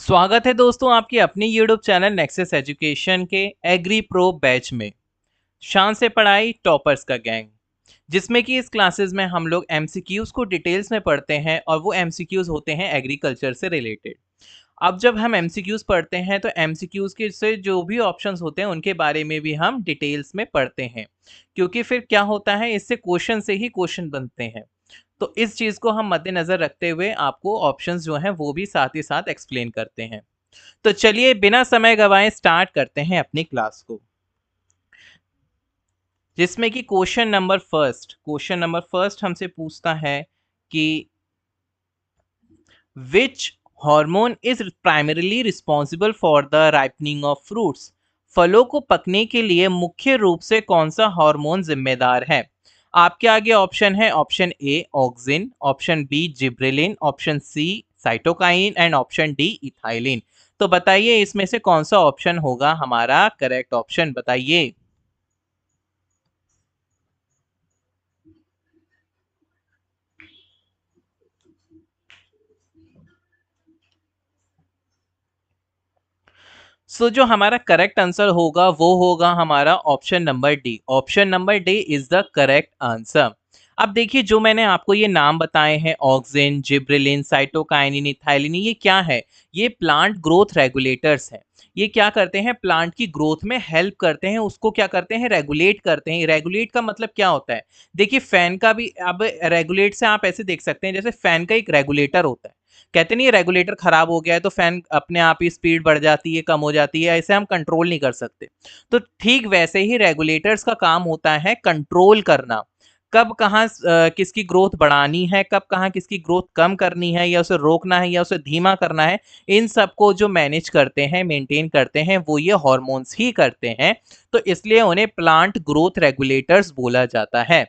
स्वागत है दोस्तों आपकी अपनी यूट्यूब चैनल नेक्सस एजुकेशन के एग्री प्रो बैच में। शान से पढ़ाई टॉपर्स का गैंग, जिसमें कि इस क्लासेस में हम लोग एमसीक्यूज को डिटेल्स में पढ़ते हैं और वो एमसीक्यूज होते हैं एग्रीकल्चर से रिलेटेड। अब जब हम एमसीक्यूज पढ़ते हैं तो एमसीक्यूज के से जो भी ऑप्शंस होते हैं उनके बारे में भी हम डिटेल्स में पढ़ते हैं, क्योंकि फिर क्या होता है, इससे क्वेश्चन से ही क्वेश्चन बनते हैं। तो इस चीज को हम मद्देनजर रखते हुए आपको ऑप्शंस जो हैं वो भी साथ ही साथ एक्सप्लेन करते हैं। तो चलिए बिना समय गवाए स्टार्ट करते हैं अपनी क्लास को, जिसमें कि क्वेश्चन नंबर फर्स्ट हमसे पूछता है कि which hormone is primarily responsible for the ripening of fruits. फलों को पकने के लिए मुख्य रूप से कौन सा हार्मोन जिम्मेदार है। आपके आगे ऑप्शन है, option a auxin, option b gibberellin, option c cytokinin and option d ethylene. तो बताइए इसमें से कौन सा ऑप्शन होगा हमारा करेक्ट ऑप्शन, बताइए। जो हमारा करेक्ट आंसर होगा वो होगा हमारा option number D. Option number D is the correct answer. अब देखिए, जो मैंने आपको ये नाम बताए हैं, ऑक्सिन, जिब्रेलिन, साइटोकाइनिन, इथाइलिन, ये क्या है? ये प्लांट ग्रोथ रेगुलेटर्स हैं। ये क्या करते हैं? प्लांट की ग्रोथ में हेल्प करते हैं, उसको क्या करते हैं? रेगुलेट करते हैं। रेगुलेट का मतलब क्या होता है? देखिए, फैन का भी अब रेगुलेट से आप ऐसे देख सकते हैं, जैसे फैन का एक रेगुलेटर होता है। कहते नहीं, रेगुलेटर खराब हो गया है तो फैन अपने आप ही स्पीड बढ़ जाती है, कम हो जाती है, ऐसे हम कंट्रोल नहीं कर सकते। तो ठीक वैसे ही रेगुलेटर्स का काम होता है कंट्रोल करना, कब कहाँ किसकी ग्रोथ बढ़ानी है, कब कहाँ किसकी ग्रोथ कम करनी है, या उसे रोकना है या उसे धीमा करना है। इन सबको जो मैनेज करते हैं, मेंटेन करते हैं, वो ये हॉर्मोन्स ही करते हैं। तो इसलिए उन्हें प्लांट ग्रोथ रेगुलेटर्स बोला जाता है।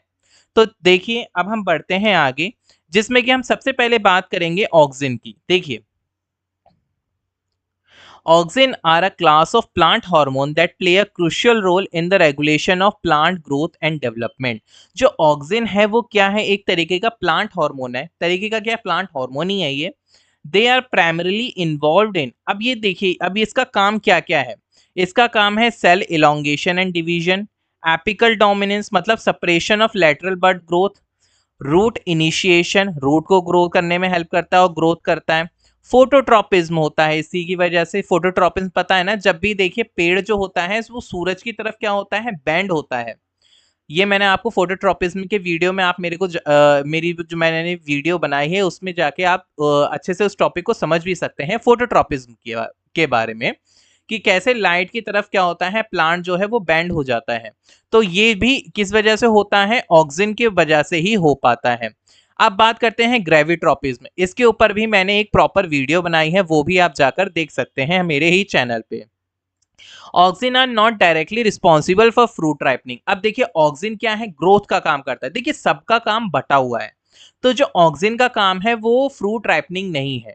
तो देखिए, अब हम बढ़ते हैं आगे, जिसमें कि हम सबसे पहले बात करेंगे ऑक्सिन की। देखिए, auxin are a class of plant hormone that play a crucial role in the regulation of plant growth and development. जो ऑक्सिन है वो क्या है? एक तरीके का प्लांट हार्मोन है। तरीके का क्या? प्लांट हार्मोन ही है ये। They are primarily involve in, अब ये देखिए, अब इसका काम क्या क्या है? इसका काम है cell elongation and division, apical dominance मतलब separation of lateral bud growth, root initiation, root को ग्रो करने में हेल्प करता है और ग्रोथ करता है। फोटोट्रॉपिज्म होता है, इसी की वजह से फोटोट्रॉपिज्म पता है ना, जब भी देखिए पेड़ जो होता है वो सूरज की तरफ क्या होता है? बैंड होता है। ये मैंने आपको फोटोट्रॉपिज्म के वीडियो में, आप मेरे को मेरी जो मैंने वीडियो बनाई है उसमें जाके आप अच्छे से उस टॉपिक को समझ भी सकते हैं, फोटोट्रॉपिज्म के बारे में, कि कैसे लाइट की तरफ क्या होता है, प्लांट जो है वो बैंड हो जाता है। तो ये भी किस वजह से होता है? ऑक्सिन की वजह से ही हो पाता है। अब बात करते हैं ग्रेविट्रॉपिज्म। इसके ऊपर भी मैंने एक प्रॉपर वीडियो बनाई है, वो भी आप जाकर देख सकते हैं मेरे ही चैनल पे। Auxin are not directly responsible for fruit ripening. अब देखिए, ऑक्सिन क्या है? ग्रोथ का काम करता है। देखिए, सबका काम बटा हुआ है। तो जो ऑक्सिन का काम है वो फ्रूट राइपनिंग नहीं है,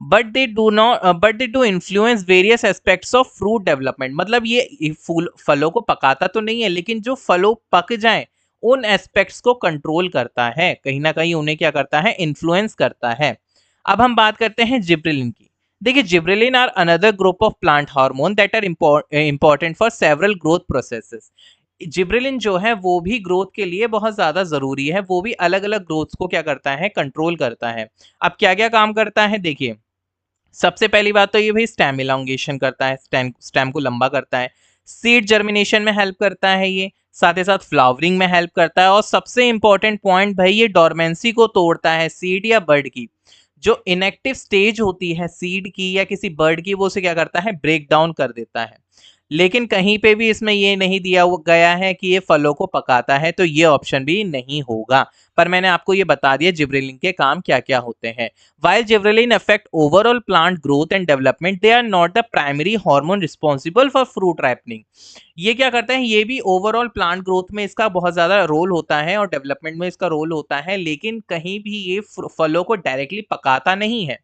but they do influence various aspects of fruit development. मतलब ये फूल फलों को पकाता तो नहीं है, लेकिन जो फलों पक जाए उन एस्पेक्ट्स को कंट्रोल करता है, कहीं ना कहीं उन्हें क्या करता है? इन्फ्लुएंस करता है। अब हम बात करते हैं जिब्रेलिन की। देखिए, gibberellin are another group of plant hormone that are important for several growth processes. Gibberellin जो है वो भी ग्रोथ के लिए बहुत ज्यादा जरूरी है, वो भी अलग अलग ग्रोथ को क्या करता है? कंट्रोल करता है। अब क्या क्या काम करता है? देखिए, सबसे पहली बात तो ये भाई स्टेम इलोंगेशन करता है, स्टेम को लंबा करता है। सीड जर्मिनेशन में हेल्प करता है ये, साथ ही साथ फ्लावरिंग में हेल्प करता है, और सबसे इंपॉर्टेंट पॉइंट भाई, ये डोरमेंसी को तोड़ता है, सीड या बर्ड की जो इनएक्टिव स्टेज होती है सीड की या किसी बर्ड की, वो उसे क्या करता है? ब्रेक डाउन कर देता है। लेकिन कहीं पे भी इसमें ये नहीं दिया गया है कि ये फलों को पकाता है, तो ये ऑप्शन भी नहीं होगा। पर मैंने आपको ये बता दिया जिब्रेलिन के काम क्या क्या होते हैं। While gibberellin affect overall plant growth and development, they are not the primary hormone responsible for fruit ripening. ये क्या करता है? ये भी ओवरऑल प्लांट ग्रोथ में इसका बहुत ज्यादा रोल होता है और डेवलपमेंट में इसका रोल होता है, लेकिन कहीं भी ये फलों को डायरेक्टली पकाता नहीं है।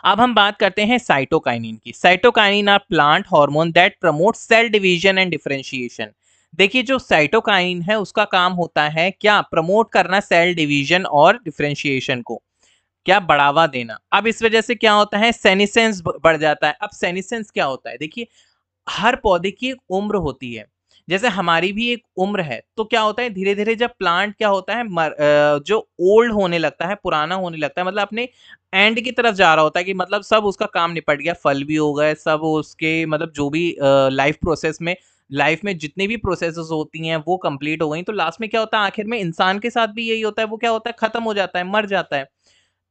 अब हम बात करते हैं साइटोकाइनिन की। Cytokinin are plant hormone that promote cell division and differentiation. देखिए, जो साइटोकाइनिन है उसका काम होता है क्या? प्रमोट करना सेल डिवीजन और डिफरेंशिएशन को। क्या बढ़ावा देना। अब इस वजह से क्या होता है, सेनिसेंस बढ़ जाता है। अब सेनिसेंस क्या होता है, देखिए हर पौधे की एक उम्र होती है, जैसे हमारी भी एक उम्र है। तो क्या होता है, धीरे धीरे जब प्लांट क्या होता है जो ओल्ड होने लगता है, पुराना होने लगता है, मतलब अपने एंड की तरफ जा रहा होता है कि मतलब सब उसका काम निपट गया, फल भी हो गए, सब उसके मतलब जो भी लाइफ प्रोसेस में, लाइफ में जितनी भी प्रोसेसेस होती हैं वो कंप्लीट हो गई। तो लास्ट में क्या होता है, आखिर में इंसान के साथ भी यही होता है, वो क्या होता है, खत्म हो जाता है, मर जाता है।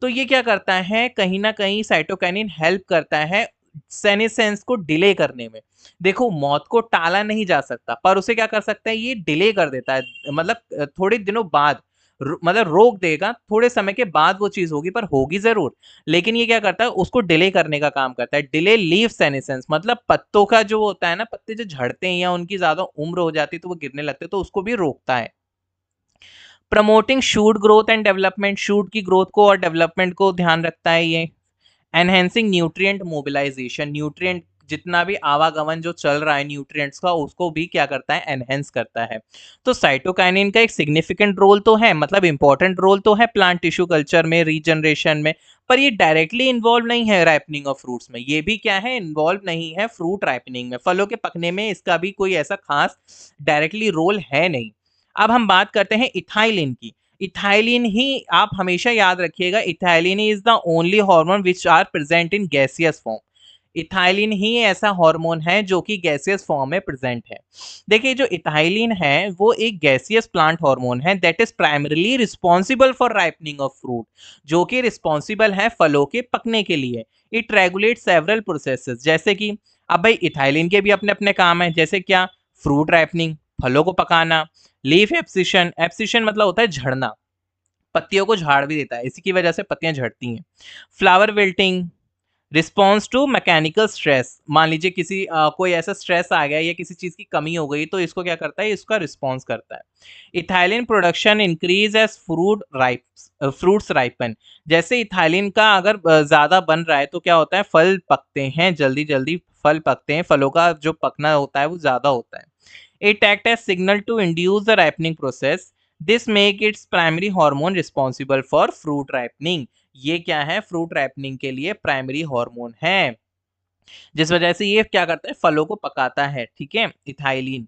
तो ये क्या करता है, कहीं न कहीं साइटोकिनिन हेल्प करता है सेनेसेंस को डिले करने में। देखो मौत को टाला नहीं जा सकता, पर उसे क्या कर सकता है, ये डिले कर देता है। मतलब थोड़े दिनों बाद मतलब रोक देगा, थोड़े समय के बाद वो चीज़ होगी, पर होगी ज़रूर। लेकिन ये क्या करता है, उसको डिले करने का काम करता है। डिले लीफ सेनेसेंस मतलब पत्तों का जो होता है ना, पत्ते जो झड़ते हैं या उनकी ज़्यादा उम्र हो जाती है तो वो गिरने लगते हैं, तो उसको भी रोकता है। Promoting shoot growth and development, shoot की ग्रोथ को और डेवलपमेंट को ध्यान रखता है ये। एनहेंसिंग न्यूट्रिएंट मोबिलाइजेशन, न्यूट्रिएंट जितना भी आवागमन जो चल रहा है न्यूट्रिएंट्स का, उसको भी क्या करता है, एनहेंस करता है। तो साइटोकाइनिन का एक सिग्निफिकेंट रोल तो है, मतलब इंपॉर्टेंट रोल तो है प्लांट टिश्यू कल्चर में, रीजनरेशन में, पर ये डायरेक्टली इन्वॉल्व नहीं है राइपनिंग ऑफ फ्रूट्स में। ये भी क्या है, इन्वॉल्व नहीं है फ्रूट राइपनिंग में, फलों के पकने में इसका भी कोई ऐसा खास डायरेक्टली रोल है नहीं। अब हम बात करते हैं इथाइलिन की। इथाइलिन ही आप हमेशा याद रखिएगा, ethylene is the only hormone which are present in gaseous form. Ethylene ही ऐसा हार्मोन है जो कि गैसियस फॉर्म में प्रेजेंट है। देखिए जो इथाइलिन है वो एक गैसियस प्लांट हार्मोन है that is primarily responsible for ripening of fruit, जो कि रिस्पॉन्सिबल है फलों के पकने के लिए। इट रेगुलेट सेवरल प्रोसेसेस, जैसे कि अब भाई इथाइलिन के भी अपने अपने काम है, जैसे क्या, फ्रूट राइपनिंग, फलों को पकाना। लीफ एब्सिशन, एब्सिशन मतलब होता है झड़ना, पत्तियों को झाड़ भी देता है, इसी की वजह से पत्तियां झड़ती हैं। Flower wilting, response to mechanical stress, मान लीजिए किसी कोई ऐसा स्ट्रेस आ गया या किसी चीज की कमी हो गई, तो इसको क्या करता है, इसका रिस्पॉन्स करता है। Ethylene production increase as fruits ripen, जैसे इथाइलिन का अगर ज्यादा बन रहा है तो क्या होता है, फल पकते हैं, जल्दी जल्दी फल पकते हैं, फलों का जो पकना होता है वो ज्यादा होता है। It act as signal to induce the ripening process. This make its primary hormone responsible for fruit ripening. ये क्या है, फ्रूट राइपनिंग के लिए प्राइमरी हार्मोन है, जिस वजह से ये क्या करता है, फलों को पकाता है, ठीक है, इथाइलिन।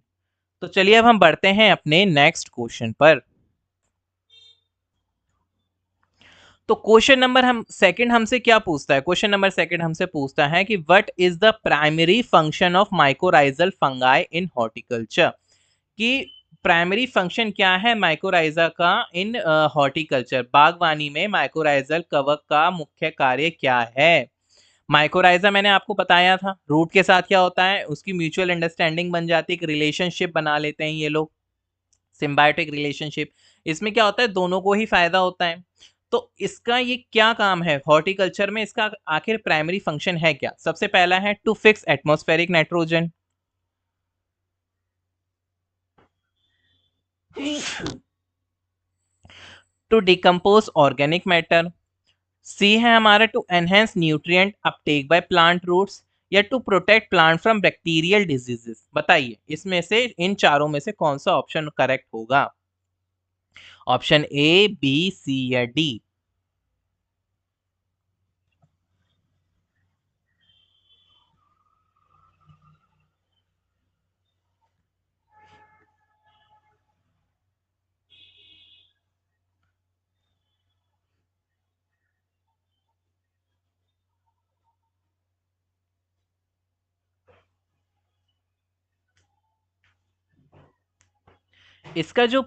तो चलिए अब हम बढ़ते हैं अपने नेक्स्ट क्वेश्चन पर। तो क्वेश्चन नंबर हम सेकंड हमसे क्या पूछता है, क्वेश्चन नंबर सेकंड हमसे पूछता है कि what is the primary function of mycorrhizal fungi in horticulture, कि प्राइमरी फंक्शन क्या है माइकोराइजा का इन हॉर्टिकल्चर, बागवानी में माइकोराइजल कवक का मुख्य कार्य क्या है। माइकोराइजा मैंने आपको बताया था, रूट के साथ क्या होता है, उसकी म्यूचुअल अंडरस्टैंडिंग बन जाती है, एक रिलेशनशिप बना लेते हैं ये लोग, सिम्बायोटिक रिलेशनशिप। इसमें क्या होता है, दोनों को ही फायदा होता है। तो इसका ये क्या काम है हॉर्टिकल्चर में, इसका आखिर प्राइमरी फंक्शन है क्या। सबसे पहला है to fix atmospheric nitrogen, to decompose organic matter, C है हमारा to enhance nutrient uptake by plant roots, या to protect plant from bacterial diseases. बताइए इसमें से, इन चारों में से कौन सा ऑप्शन करेक्ट होगा। ऑप्शन ए, बी, सी या डी। इसका जो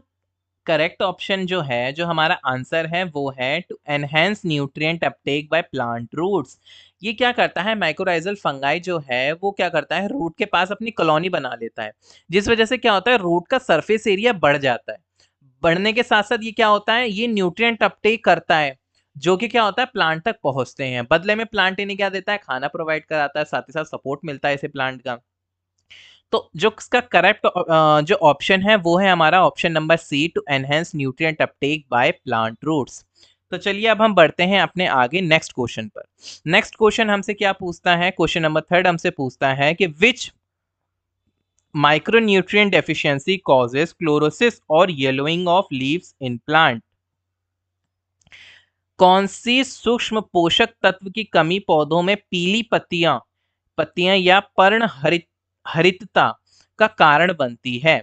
करेक्ट ऑप्शन जो है, जो हमारा आंसर है, वो है to enhance nutrient uptake by plant roots. ये क्या करता है, माइकोराइजल फंगाई जो है वो क्या करता है, रूट के पास अपनी कॉलोनी बना लेता है, जिस वजह से क्या होता है, रूट का सरफेस एरिया बढ़ जाता है। बढ़ने के साथ साथ ये क्या होता है, ये न्यूट्रिएंट अपटेक करता है, जो कि क्या होता है, प्लांट तक पहुंचते हैं। बदले में प्लांट इन्हें क्या देता है, खाना प्रोवाइड कराता है, साथ ही साथ सपोर्ट मिलता है इसे प्लांट का। तो जो इसका करेक्ट जो ऑप्शन है वो है हमारा option number C, to enhance nutrient uptake by plant roots. तो चलिए अब हम बढ़ते हैं अपने आगे नेक्स्ट क्वेश्चन पर। नेक्स्ट क्वेश्चन हमसे क्या पूछता है, क्वेश्चन नंबर थर्ड हमसे पूछता है कि विच micronutrient deficiency causes chlorosis or yellowing of leaves in plant। कौन सी सूक्ष्म पोषक तत्व की कमी पौधों में पीली पत्तियां पत्तियां या पर्ण हरितता का कारण बनती है?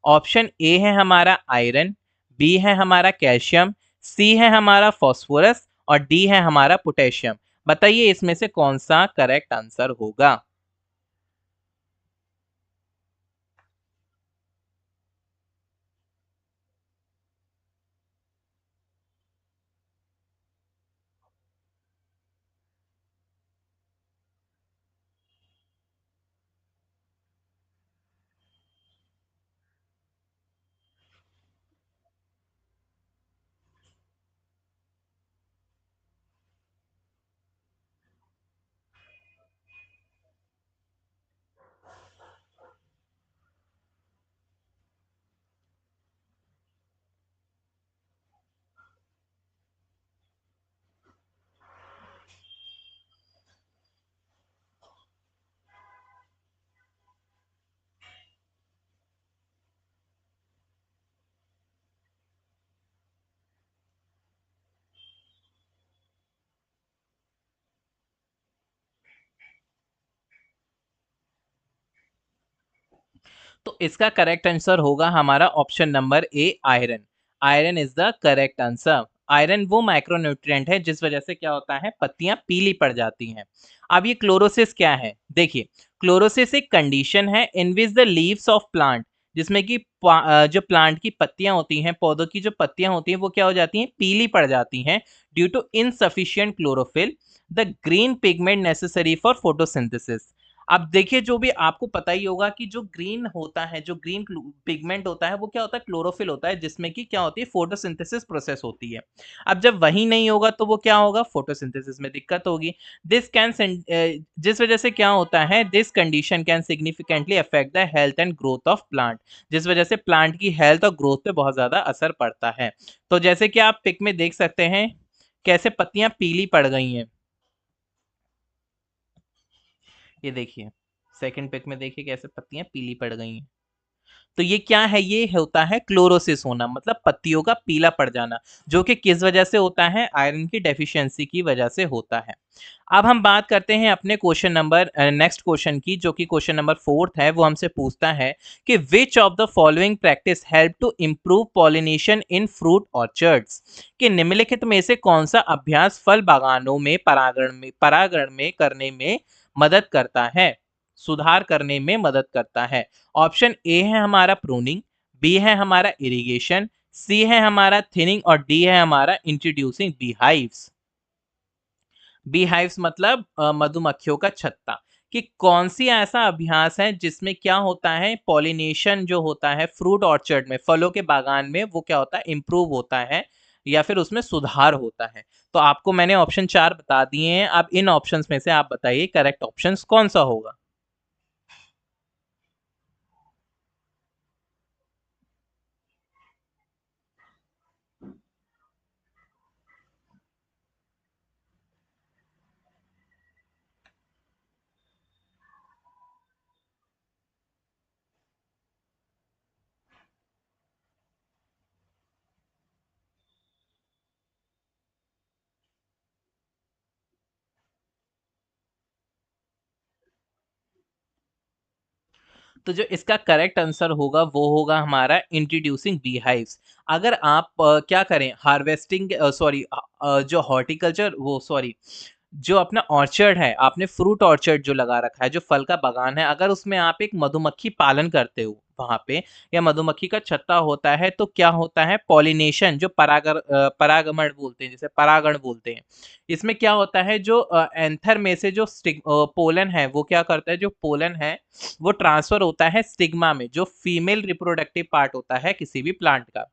ऑप्शन ए है हमारा आयरन, बी है हमारा कैल्शियम, सी है हमारा फास्फोरस और डी है हमारा पोटेशियम। बताइए इसमें से कौन सा करेक्ट आंसर होगा? तो इसका करेक्ट आंसर होगा हमारा option number A iron. Iron is the correct answer. Iron वो माइक्रोन्यूट्रिएंट है जिस वजह से क्या होता है, पत्तियां पीली पड़ जाती हैं। अब ये क्लोरोसिस क्या है? देखिए, क्लोरोसिस एक कंडीशन है in which the leaves of plant, जिसमें कि जो प्लांट की पत्तियां होती हैं, पौधों की जो पत्तियां होती हैं वो क्या हो जाती हैं, पीली पड़ जाती हैं due to insufficient chlorophyll, the green pigment necessary for photosynthesis. अब देखिए, जो भी आपको पता ही होगा कि जो ग्रीन होता है, जो ग्रीन पिगमेंट होता है वो क्या होता है, क्लोरोफिल होता है, जिसमें कि क्या होती है, फोटोसिंथेसिस प्रोसेस होती है। अब जब वही नहीं होगा तो वो क्या होगा, फोटोसिंथेसिस में दिक्कत होगी। दिस कैन जिस वजह से क्या होता है, this condition can significantly affect the health and growth of plant, जिस वजह से प्लांट की हेल्थ और ग्रोथ पे बहुत ज्यादा असर पड़ता है। तो जैसे कि आप पिक में देख सकते हैं कैसे पत्तियां पीली पड़ गई हैं। ये देखिए, सेकंड पिक में देखिए कैसे पत्तियां पीली पड़ गई हैं। तो ये क्या है, ये होता है क्लोरोसिस होना, मतलब पत्तियों का पीला पड़ जाना, जो कि किस वजह से होता है, आयरन की डेफिशिएंसी की वजह से होता है। अब हम बात करते हैं अपने क्वेश्चन नंबर नेक्स्ट क्वेश्चन की, जो कि क्वेश्चन नंबर फोर्थ है। वो हमसे पूछता है कि which of the following practice help to improve pollination in fruit orchards, कि निम्नलिखित में से कौन सा अभ्यास फल बागानों में परागण में करने में मदद करता है, सुधार करने में मदद करता है? ऑप्शन ए है हमारा प्रूनिंग, बी है हमारा इरिगेशन, सी है हमारा थिनिंग और डी है हमारा इंट्रोड्यूसिंग बीहाइव्स। बीहाइव्स मतलब मधुमक्खियों का छत्ता। कि कौन सी ऐसा अभ्यास है जिसमें क्या होता है, पॉलिनेशन जो होता है फ्रूट ऑर्चर्ड में, फलों के बागान में, वो क्या होता है, इंप्रूव होता है या फिर उसमें सुधार होता है। तो आपको मैंने ऑप्शन चार बता दिए हैं। अब इन ऑप्शंस में से आप बताइए करेक्ट ऑप्शन कौन सा होगा? तो जो इसका करेक्ट आंसर होगा वो होगा हमारा इंट्रोड्यूसिंग बीहाइव्स। अगर आप क्या करें, हार्वेस्टिंग सॉरी, जो हॉर्टिकल्चर वो सॉरी, जो अपना ऑर्चर्ड है, आपने फ्रूट ऑर्चर्ड जो लगा रखा है, जो फल का बागान है, अगर उसमें आप एक मधुमक्खी पालन करते हो वहां पे, या मधुमक्खी का छत्ता होता है, तो क्या होता है, पॉलिनेशन, जो परागमण बोलते हैं, जैसे परागण बोलते हैं, इसमें क्या होता है, जो एंथर में से जो पोलन है, वो क्या करता है, जो पोलन है वो ट्रांसफर होता है स्टिग्मा में, जो फीमेल रिप्रोडक्टिव पार्ट होता है किसी भी प्लांट का।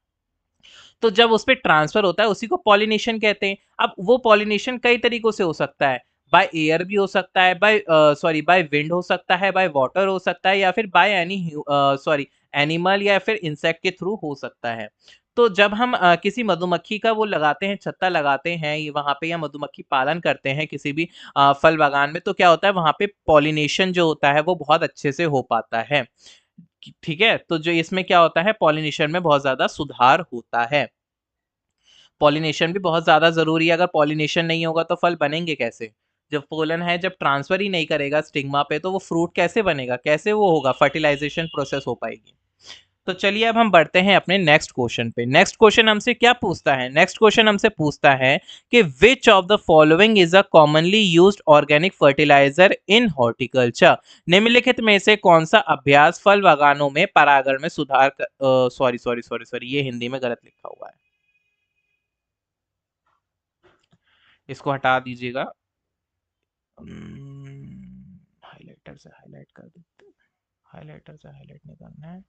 तो जब उस पे ट्रांसफर होता है उसी को पॉलिनेशन कहते हैं। अब वो पॉलिनेशन कई तरीकों से हो सकता है, बाय एयर भी हो सकता है, बाय सॉरी बाय विंड हो सकता है, बाय वाटर हो सकता है, या फिर बाय एनी सॉरी एनिमल या फिर इंसेक्ट के थ्रू हो सकता है। तो जब हम किसी मधुमक्खी का वो लगाते हैं, छत्ता लगाते हैं ये वहां पे, या मधुमक्खी पालन करते हैं किसी भी फल बागान में, तो क्या होता है, वहां पे पॉलिनेशन जो होता है वो बहुत अच्छे से हो पाता है। ठीक है, तो जो इसमें क्या होता है, पॉलिनेशन में बहुत ज्यादा सुधार होता है। पॉलिनेशन भी बहुत ज्यादा जरूरी है, अगर पॉलिनेशन नहीं होगा तो फल बनेंगे कैसे? जब पोलन है, जब ट्रांसफर ही नहीं करेगा स्टिग्मा पे, तो वो फ्रूट कैसे बनेगा, कैसे वो होगा, फर्टिलाइजेशन प्रोसेस हो पाएगी? तो चलिए अब हम बढ़ते हैं अपने नेक्स्ट क्वेश्चन पे। नेक्स्ट क्वेश्चन हमसे क्या पूछता है? नेक्स्ट क्वेश्चन हमसे पूछता है कि which of the following is a commonly used organic fertilizer in horticulture? निम्नलिखित में से कौन सा अभ्यास फल बागानों में परागण में सुधार सॉरी सॉरी सॉरी सॉरी, ये हिंदी में गलत लिखा हुआ है, इसको हटा दीजिएगा। हाइलाइटर से हाईलाइट कर देते हैं, हाइलाइटर से हाईलाइट नहीं करना है।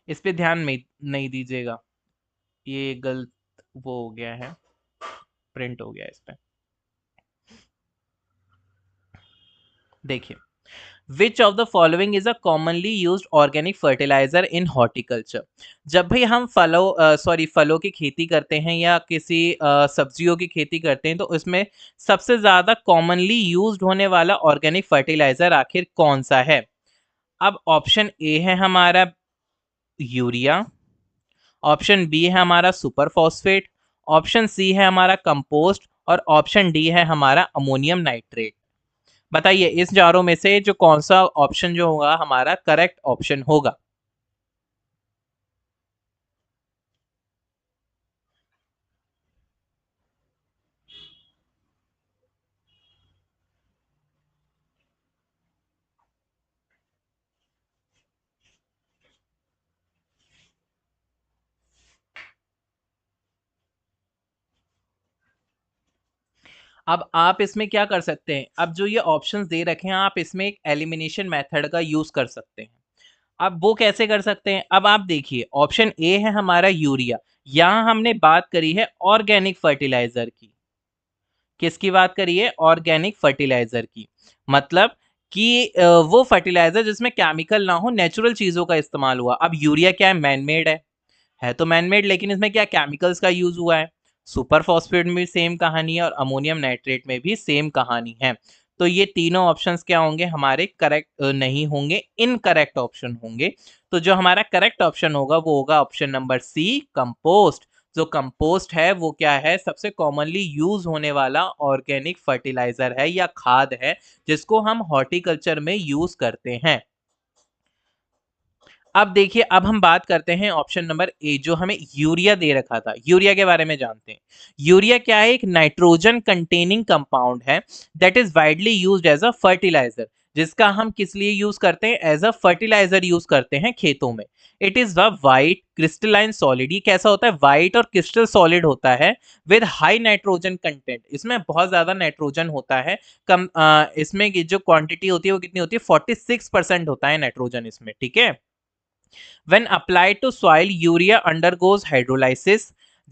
इस पे ध्यान नहीं दीजिएगा, ये गलत वो हो गया है, प्रिंट हो गया इस पे। देखिए, which of the following is a commonly used organic fertilizer in horticulture? जब भी हम फलों की खेती करते हैं या किसी सब्जियों की खेती करते हैं, तो उसमें सबसे ज्यादा कॉमनली यूज्ड होने वाला ऑर्गेनिक फर्टिलाइजर आखिर कौन सा है? अब ऑप्शन ए है हमारा यूरिया, ऑप्शन बी है हमारा सुपर फॉस्फेट, ऑप्शन सी है हमारा कंपोस्ट, और ऑप्शन डी है हमारा अमोनियम नाइट्रेट। बताइए इस चारों में से जो कौन सा ऑप्शन जो होगा हमारा करेक्ट ऑप्शन होगा? अब आप इसमें क्या कर सकते हैं, अब जो ये ऑप्शंस दे रखे हैं आप इसमें एक एलिमिनेशन मेथड का यूज कर सकते हैं। अब वो कैसे कर सकते हैं? अब आप देखिए, ऑप्शन ए है हमारा यूरिया, यहां हमने बात करी है ऑर्गेनिक फर्टिलाइजर की। किसकी बात करिए? ऑर्गेनिक फर्टिलाइजर की। मतलब कि वो फर्टिलाइजर जिसमें केमिकल ना हो, नेचुरल चीजों का इस्तेमाल हुआ। अब यूरिया क्या है? मैनमेड है तो मैनमेड, लेकिन इसमें क्या केमिकल्स का यूज हुआ है। सुपर फॉस्फेट में भी सेम कहानी है और अमोनियम नाइट्रेट में भी सेम कहानी है। तो ये तीनों ऑप्शंस क्या होंगे हमारे? करेक्ट नहीं होंगे, इनकरेक्ट ऑप्शन होंगे। तो जो हमारा करेक्ट ऑप्शन होगा वो होगा ऑप्शन नंबर सी, कंपोस्ट। जो कंपोस्ट है वो क्या है? सबसे कॉमनली यूज होने वाला ऑर्गेनिक फर्टिलाइजर है या खाद है, जिसको हम हॉर्टिकल्चर में यूज करते हैं। अब देखिए, अब हम बात करते हैं ऑप्शन नंबर ए, जो हमें यूरिया दे रखा था। यूरिया के बारे में जानते हैं। यूरिया क्या है? एक नाइट्रोजन कंटेनिंग कंपाउंड है that is widely used as a fertilizer, जिसका हम किस लिए यूज करते हैं? एज अ फर्टिलाइजर यूज करते हैं खेतों में। It is the white crystalline solid. ये कैसा होता है? वाइट और क्रिस्टल सॉलिड होता है विद हाई नाइट्रोजन कंटेंट। इसमें बहुत ज्यादा नाइट्रोजन होता है। इसमें की जो क्वांटिटी होती है वो कितनी होती है? 46% होता है नाइट्रोजन इसमें, ठीक है। When applied to soil, urea undergoes hydrolysis.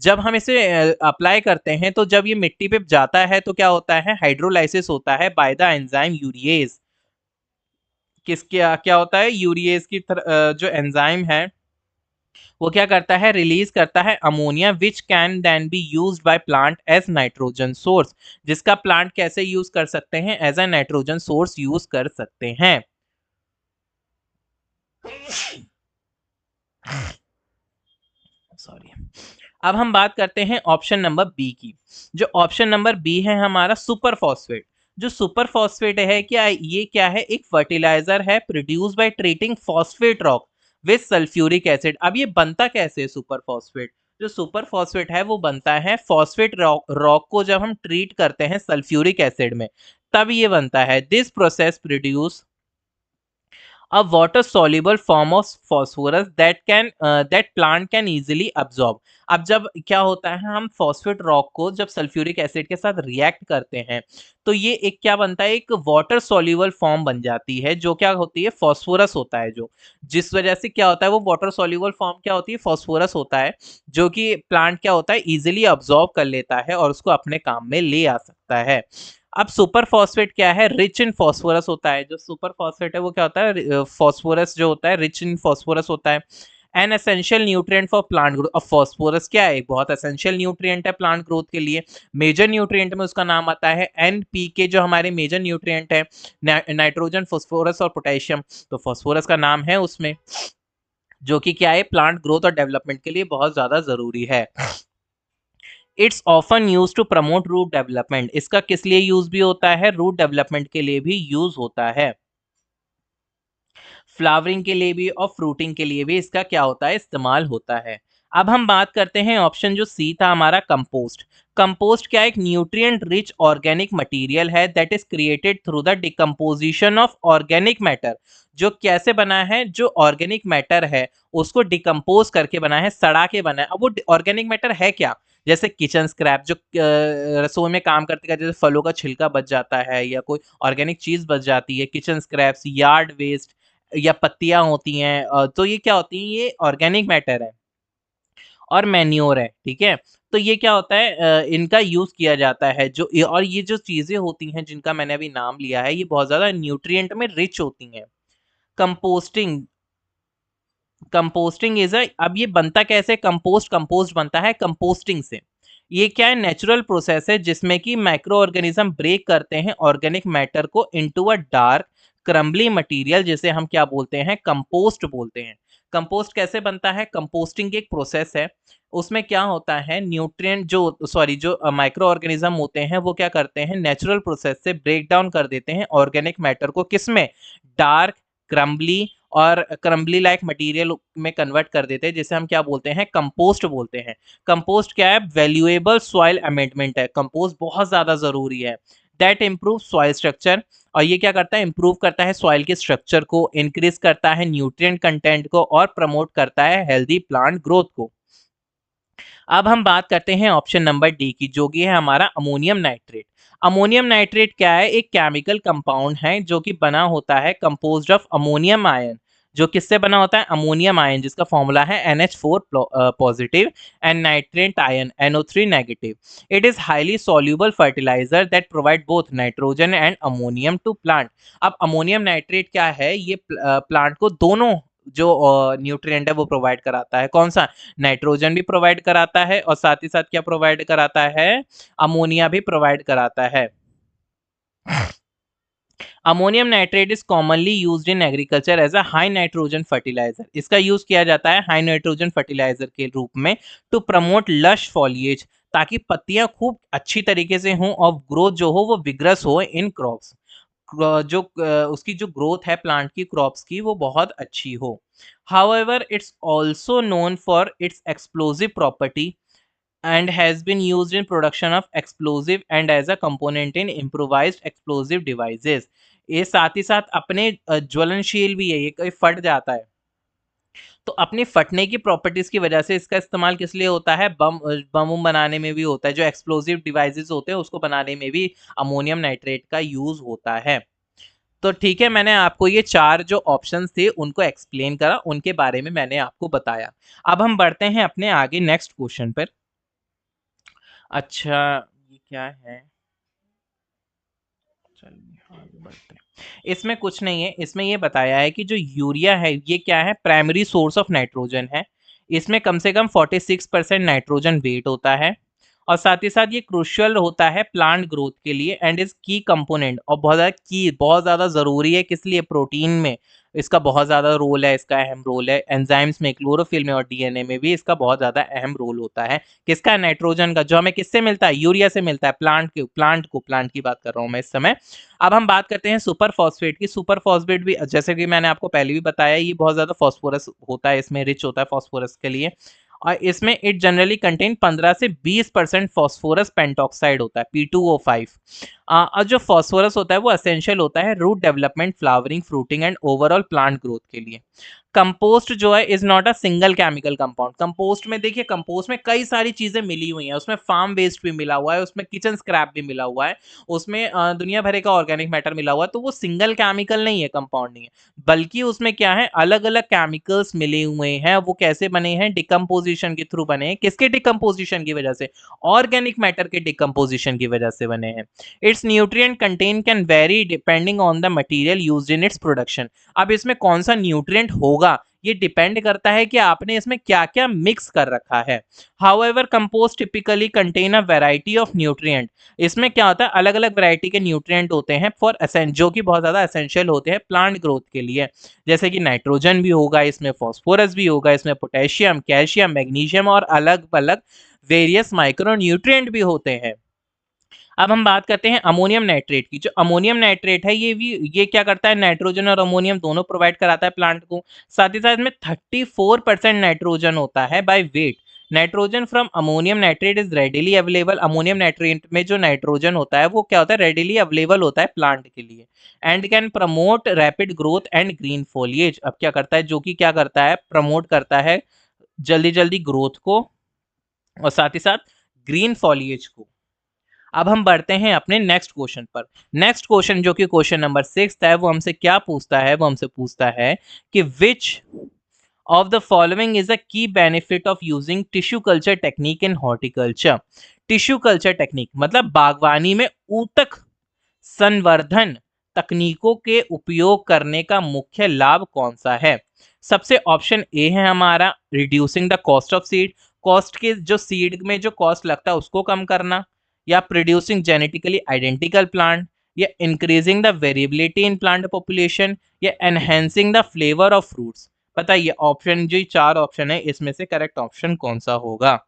जब हम इसे अप्लाई करते हैं तो जब ये मिट्टी पे जाता है तो क्या होता है? हाइड्रोलाइसिस होता है बाय द एंजाइम यूरिएज। किस क्या क्या होता है? यूरिएज की जो एंजाइम है वो क्या करता है? रिलीज करता है ammonia, which can then be used by plant as nitrogen source. जिसका प्लांट कैसे यूज कर सकते हैं? As a nitrogen source use कर सकते हैं। सॉरी। अब हम बात करते हैं ऑप्शन नंबर बी की। जो ऑप्शन नंबर बी है हमारा सुपर फॉस्फेट। जो सुपर फॉस्फेट है क्या? ये क्या है? एक फर्टिलाइजर है produce by treating phosphate rock with sulphuric acid. अब ये बनता कैसे है सुपर फॉस्फेट? जो सुपर फॉस्फेट है वो बनता है फॉस्फेट रॉक को जब हम ट्रीट करते हैं सल्फ्यूरिक एसिड में, तब ये बनता है। This process produce a water soluble form of phosphorus that plant can easily absorb। अब जब क्या होता है, हम फॉस्फेट रॉक को जब सल्फ्यूरिक एसिड के साथ रिएक्ट करते हैं तो ये एक क्या बनता है? एक वाटर सॉल्युबल फॉर्म बन जाती है, जो क्या होती है? फॉस्फोरस होता है। जो जिस वजह से क्या होता है, वो वाटर सॉल्युबल फॉर्म क्या होती है? फॉस्फोरस होता है, जो कि प्लांट क्या होता है? इजिली अब्सॉर्ब कर लेता है और उसको अपने काम में ले आ सकता है। अब सुपर फॉस्फेट क्या है? रिच इन फॉस्फोरस होता है। जो सुपर फॉस्फेट है वो क्या होता है? फॉस्फोरस जो होता है रिच इन फॉस्फोरस होता है। An essential nutrient for plant growth. अब फॉस्फोरस क्या है, एक बहुत एसेंशियल न्यूट्रिएंट है प्लांट ग्रोथ के लिए। मेजर न्यूट्रिएंट में उसका नाम आता है एनपीके, जो हमारे मेजर न्यूट्रिएंट है, नाइट्रोजन, फॉस्फोरस और पोटेशियम। तो फॉस्फोरस का नाम है उसमें, जो कि क्या है, प्लांट ग्रोथ और डेवलपमेंट के लिए बहुत ज्यादा जरूरी है। It's often use to promote root development. इसका किस लिए यूज भी होता है, रूट डेवलपमेंट के लिए भी यूज होता है। फ्लावरिंग के लिए भी और फ्रूटिंग के लिए भी इसका क्या होता है, इस्तेमाल होता है। अब हम बात करते हैं ऑप्शन जो सी था हमारा, कंपोस्ट। कंपोस्ट क्या, एक न्यूट्रिएंट रिच ऑर्गेनिक मटेरियल है that is created through the decomposition of organic matter. जो कैसे बना है, जो ऑर्गेनिक मैटर है उसको डिकम्पोज करके बना है, सड़ा के बना है। अब वो ऑर्गेनिक मैटर है क्या, जैसे किचन स्क्रैप, जो रसोई में काम करते हैं, जैसे फलों का छिलका बच जाता है या कोई ऑर्गेनिक चीज बच जाती है, किचन स्क्रैप्स, यार्ड वेस्ट या पत्तियां होती हैं, तो ये क्या होती हैं, ये ऑर्गेनिक मैटर है और मैन्योर है, ठीक है। तो ये क्या होता है, इनका यूज किया जाता है, जो और ये जो चीजें होती हैं जिनका मैंने अभी नाम लिया है, ये बहुत ज्यादा न्यूट्रिएंट में रिच होती हैं। कंपोस्टिंग, कंपोस्टिंग इज अब ये बनता कैसे, कंपोस्ट बनता है कंपोस्टिंग से। ये क्या है, नेचुरल प्रोसेस है जिसमें कि माइक्रो ऑर्गेनिज्म ब्रेक करते हैं ऑर्गेनिक मैटर को into a dark crumbly material, जिसे हम क्या बोलते हैं, कंपोस्ट बोलते हैं। कंपोस्ट कैसे बनता है, कंपोस्टिंग एक प्रोसेस है, उसमें क्या होता है, न्यूट्रिएंट जो सॉरी जो माइक्रो ऑर्गेनिज्म होते हैं वो क्या करते हैं, नेचुरल प्रोसेस से ब्रेक डाउन कर देते हैं ऑर्गेनिक मैटर को, किसमें, डार्क क्रम्बली और क्रम्बली लाइक मटेरियल में कन्वर्ट कर देते हैं, जिसे हम क्या बोलते हैं, कंपोस्ट बोलते हैं। कंपोस्ट क्या है, वैल्यूएबल सॉइल अमेंडमेंट है, कंपोस्ट बहुत ज्यादा जरूरी है। दैट इम्प्रूव सॉइल स्ट्रक्चर, और ये क्या करता है, इंप्रूव करता है सॉइल के स्ट्रक्चर को, इंक्रीज करता है न्यूट्रिएंट कंटेंट को और प्रमोट करता है हेल्दी प्लांट ग्रोथ को। अब हम बात करते हैं ऑप्शन नंबर डी की, जो कि है हमारा अमोनियम नाइट्रेट। अमोनियम नाइट्रेट क्या है, एक केमिकल कंपाउंड है जो कि बना होता है कंपोज्ड ऑफ अमोनियम आयन। जो किससे बना होता है, अमोनियम आयन, जिसका फॉर्मूला है NH4 positive and nitrate ion NO3 negative. It is highly soluble fertilizer that provide both nitrogen and ammonium to plant. अब अमोनियम नाइट्रेट क्या है, ये प्लांट को दोनों जो न्यूट्रिएंट है वो प्रोवाइड कराता है। कौन सा, नाइट्रोजन भी प्रोवाइड कराता है और साथ ही साथ क्या प्रोवाइड कराता है, अमोनिया भी प्रोवाइड कराता है। Ammonium nitrate is commonly used in agriculture as a high nitrogen fertilizer. इसका यूज किया जाता है हाई नाइट्रोजन फर्टिलाइजर के रूप में, टू प्रमोट लश फॉलिएज, ताकि पत्तियां खूब अच्छी तरीके से हों और ग्रोथ जो हो वो विग्रस हो इन क्रॉप्स। जो उसकी जो ग्रोथ है प्लांट की, क्रॉप्स की, वो बहुत अच्छी हो। However it's also known for its explosive property and has been used in production of explosive and as a component in improvised explosive devices। ये साथ ही साथ अपने ज्वलनशील भी है, ये कहीं फट जाता है, तो अपनी फटने की प्रॉपर्टीज की वजह से इसका इस्तेमाल किस लिए होता है, बम बम बनाने में भी होता है, जो एक्सप्लोसिव डिवाइसेस होते हैं उसको बनाने में भी अमोनियम नाइट्रेट का यूज होता है। तो ठीक है, मैंने आपको ये चार जो ऑप्शंस थे उनको एक्सप्लेन करा, उनके बारे में मैंने आपको बताया। अब हम बढ़ते हैं अपने आगे नेक्स्ट क्वेश्चन पर। अच्छा, ये क्या है, चलिए आगे बढ़ते हैं। इसमें कुछ नहीं है, इसमें ये बताया है कि जो यूरिया है ये क्या है, प्राइमरी सोर्स ऑफ नाइट्रोजन है। इसमें कम से कम 46% नाइट्रोजन वेट होता है, और साथ ही साथ ये क्रूशियल होता है प्लांट ग्रोथ के लिए एंड इज की कंपोनेंट, और बहुत ज़्यादा की, बहुत ज़्यादा ज़रूरी है, किस लिए, प्रोटीन में इसका बहुत ज़्यादा रोल है, इसका अहम रोल है, एंजाइम्स में, क्लोरोफिल में और डीएनए में भी इसका बहुत ज़्यादा अहम रोल होता है। किसका, नाइट्रोजन का, जो हमें किससे मिलता है, यूरिया से मिलता है, प्लांट की बात कर रहा हूँ मैं इस समय। अब हम बात करते हैं सुपर फॉस्फेट की। सुपर फॉस्फेट भी, जैसे कि मैंने आपको पहले भी बताया, ये बहुत ज़्यादा फॉस्फोरस होता है, इसमें रिच होता है फॉस्फोरस के लिए, और इसमें इट जनरली कंटेन 15 से 20% फॉस्फोरस पेंटॉक्साइड होता है, P2O5। और जो फॉस्फोरस होता है वो असेंशियल होता है root development, flowering, fruiting and overall plant growth के लिए। कंपोस्ट जो है is not a single chemical compound. Compost में देखिए, कंपोस्ट में कई सारी चीजें मिली हुई हैं, उसमें फार्म वेस्ट भी मिला हुआ है, उसमें किचन स्क्रैप भी मिला हुआ है, उसमें दुनिया भर का ऑर्गेनिक मैटर मिला हुआ है, तो वो सिंगल केमिकल नहीं है, कंपाउंड नहीं है, बल्कि उसमें क्या है, अलग अलग केमिकल्स मिले हुए हैं। वो कैसे बने हैं, डिकम्पोजिशन के थ्रू बने हैं। किसके डिकम्पोजिशन की वजह से, ऑर्गेनिक मैटर के डिकम्पोजिशन की वजह से बने हैं। It's nutrient contain can very depending on the material used in its production. अब इसमें कौन सा न्यूट्रिएंट होगा ये डिपेंड करता है कि आपने इसमें क्या क्या मिक्स कर रखा है। However compost typically contain a variety of nutrient, इसमें क्या होता है अलग अलग वैरायटी के न्यूट्रिएंट होते हैं फॉर जो कि बहुत ज़्यादा एसेंशियल होते हैं प्लांट ग्रोथ के लिए। जैसे कि नाइट्रोजन भी होगा इसमें, फॉस्फोरस भी होगा इसमें, पोटेशियम, कैल्शियम, मैग्नीशियम और अलग अलग वेरियस माइक्रो न्यूट्रिएंट भी होते हैं। अब हम बात करते हैं अमोनियम नाइट्रेट की। जो अमोनियम नाइट्रेट है ये क्या करता है, नाइट्रोजन और अमोनियम दोनों प्रोवाइड कराता है प्लांट को। साथ ही साथ में 34% नाइट्रोजन होता है by weight. Nitrogen from ammonium nitrate is readily available. Ammonium nitrate में जो नाइट्रोजन होता है वो क्या होता है, रेडिली अवेलेबल होता है प्लांट के लिए and can promote rapid growth and green foliage. अब क्या करता है, जो कि क्या करता है, प्रमोट करता है जल्दी जल्दी ग्रोथ को और साथ ही साथ ग्रीन फॉलिएज को। अब हम बढ़ते हैं अपने नेक्स्ट क्वेश्चन पर। नेक्स्ट क्वेश्चन जो कि क्वेश्चन नंबर 6 है, वो हमसे क्या पूछता है, वो हमसे पूछता है कि which of the following is a key benefit of using tissue culture technique in horticulture. Tissue culture technique मतलब बागवानी में ऊतक संवर्धन तकनीकों के उपयोग करने का मुख्य लाभ कौन सा है। सबसे ऑप्शन ए है हमारा reducing the cost of seed, cost के जो सीड में जो कॉस्ट लगता है उसको कम करना, या प्रोड्यूसिंग जेनेटिकली आइडेंटिकल प्लांट, या increasing the variability in plant population, या enhancing the flavour of fruits. बताइए ऑप्शन, जो 4 ऑप्शन है इसमें से करेक्ट ऑप्शन कौन सा होगा।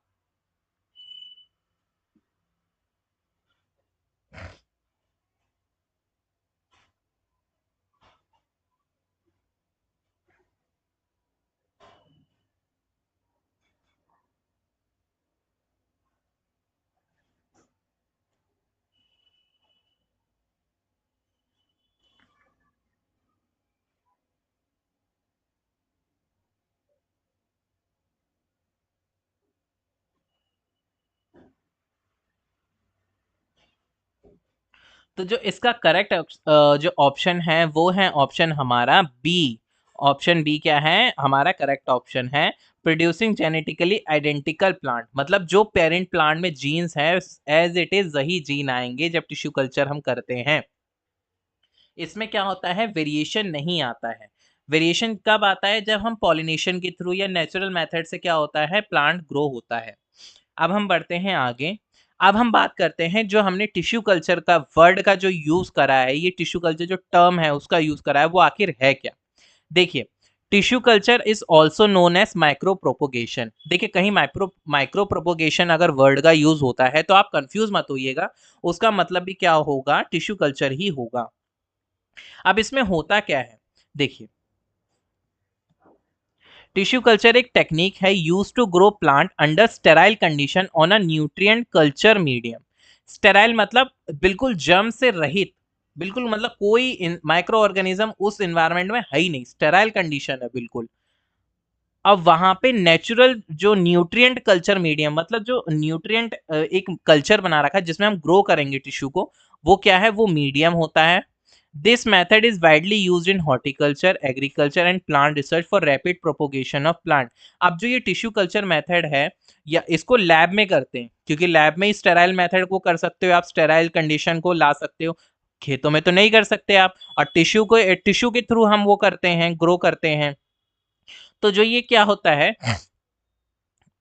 तो जो इसका करेक्ट जो ऑप्शन है वो है ऑप्शन हमारा बी। ऑप्शन बी क्या है हमारा करेक्ट ऑप्शन है, प्रोड्यूसिंग जेनेटिकली आइडेंटिकल प्लांट। मतलब जो पेरेंट प्लांट में जीन्स है एज इट इज वही जीन आएंगे जब टिश्यू कल्चर हम करते हैं। इसमें क्या होता है, वेरिएशन नहीं आता है। वेरिएशन कब आता है, जब हम पॉलिनेशन के थ्रू या नेचुरल मेथड से क्या होता है, प्लांट ग्रो होता है। अब हम बढ़ते हैं आगे। अब हम बात करते हैं जो हमने टिश्यू कल्चर का वर्ड का जो यूज करा है, ये टिश्यू कल्चर जो टर्म है उसका यूज करा है वो आखिर है क्या। देखिए tissue culture is also known as micropropagation. देखिए कहीं माइक्रो प्रोपोगेशन अगर वर्ड का यूज होता है तो आप कंफ्यूज मत होइएगा, उसका मतलब भी क्या होगा, टिश्यू कल्चर ही होगा। अब इसमें होता क्या है, देखिए टिश्यू कल्चर एक टेक्निक है use to grow plant under sterile condition on a nutrient culture medium. Sterile मतलब बिल्कुल जर्म से रहित, बिल्कुल मतलब कोई माइक्रो ऑर्गेनिज्म उस एनवायरनमेंट में है ही नहीं, स्टेराइल कंडीशन है बिल्कुल। अब वहां पे नेचुरल जो न्यूट्रिएंट कल्चर मीडियम मतलब जो न्यूट्रिएंट एक कल्चर बना रखा है जिसमें हम ग्रो करेंगे टिश्यू को, वो क्या है, वो मीडियम होता है। This method is widely used in horticulture, agriculture and plant research for rapid propagation of plant. अब जो ये टिश्यू कल्चर मेथड है, या इसको लैब में करते हैं, क्योंकि लैब में ही स्टेराइल मेथड को कर सकते हो आप, स्टेराइल कंडीशन को ला सकते हो, खेतों में तो नहीं कर सकते आप। और टिश्यू के थ्रू हम वो करते हैं, ग्रो करते हैं। तो जो ये क्या होता है,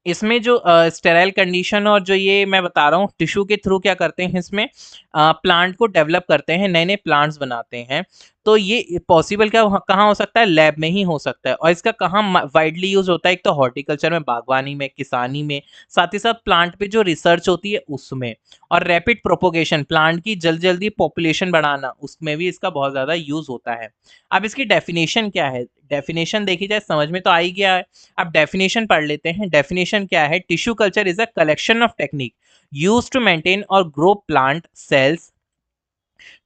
इसमें जो स्टेराइल कंडीशन और जो ये मैं बता रहा हूँ टिश्यू के थ्रू क्या करते हैं, इसमें प्लांट को डेवलप करते हैं, नए नए प्लांट्स बनाते हैं। तो ये पॉसिबल क्या कहाँ हो सकता है, लैब में ही हो सकता है। और इसका कहाँ वाइडली यूज होता है, एक तो हॉर्टिकल्चर में, बागवानी में, किसानी में, साथ ही साथ प्लांट पे जो रिसर्च होती है उसमें, और रैपिड प्रोपोगेशन प्लांट की जल्दी जल्दी पॉपुलेशन बढ़ाना, उसमें भी इसका बहुत ज्यादा यूज होता है। अब इसकी डेफिनेशन क्या है, डेफिनेशन देखी जाए समझ में तो आ ही गया है। अब डेफिनेशन पढ़ लेते हैं। डेफिनेशन क्या है, tissue culture is a collection of technique used to maintain और grow plant cells,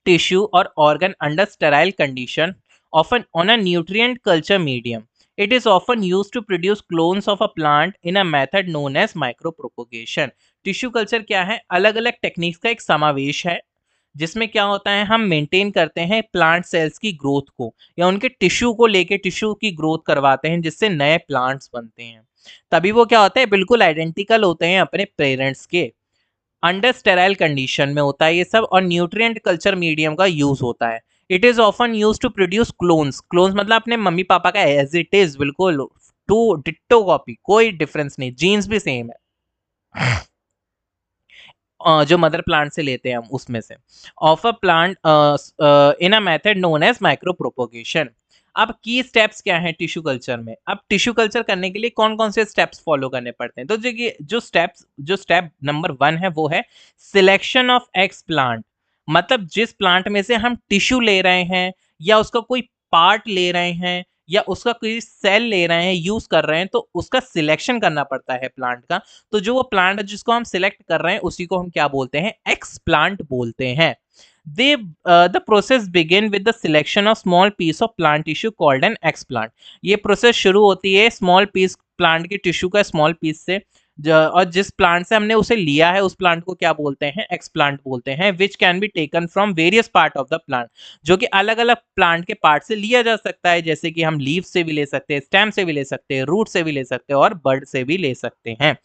tissue or organ under sterile condition, often on a nutrient culture medium. It is often used to produce clones of a plant in a method known as micropropagation. Tissue culture क्या है, अलग अलग techniques का एक समावेश है जिसमें क्या होता है, हम मेंटेन करते हैं प्लांट सेल्स की ग्रोथ को, या उनके टिश्यू को लेके टिश्यू की ग्रोथ करवाते हैं जिससे नए प्लांट्स बनते हैं। तभी वो क्या होता है, बिल्कुल आइडेंटिकल होते हैं अपने पेरेंट्स के। अंडर स्टेराइल कंडीशन में होता है ये सब, और न्यूट्रिएंट कल्चर मीडियम का यूज होता है। It is often use to produce clones, clones मतलब अपने मम्मी पापा का एज इट इज बिल्कुल टू डिट्टो कॉपी, कोई डिफरेंस नहीं, जीन्स भी सेम है जो मदर प्लांट से लेते हैं हम उसमें से, of a plant in a method known as micropropagation. अब की स्टेप्स क्या हैं टिश्यू कल्चर में? अब टिश्यू कल्चर करने के लिए कौन कौन से स्टेप्स फॉलो करने पड़ते हैं? तो देखिए जो स्टेप नंबर 1 है वो है सिलेक्शन ऑफ एक्स प्लांट। मतलब जिस प्लांट में से हम टिश्यू ले रहे हैं या उसका कोई पार्ट ले रहे हैं या उसका कोई सेल ले रहे हैं, यूज कर रहे हैं, तो उसका सिलेक्शन करना पड़ता है प्लांट का। तो जो वो प्लांट जिसको हम सिलेक्ट कर रहे हैं उसी को हम क्या बोलते हैं? एक्स प्लांट बोलते हैं। they the process begin with the selection of small piece of plant tissue called an explant। ये प्रोसेस शुरू होती है स्मॉल पीस प्लांट के टिश्यू का स्मॉल पीस से, और जिस प्लांट से हमने उसे लिया है उस प्लांट को क्या बोलते हैं? एक्सप्लांट बोलते हैं। Which can be taken from various part of the plant, जो कि अलग अलग प्लांट के पार्ट से लिया जा सकता है, जैसे कि हम लीव से भी ले सकते हैं, स्टेम से भी ले सकते हैं, रूट से भी ले सकते हैं और बर्ड से भी ले सकते हैं।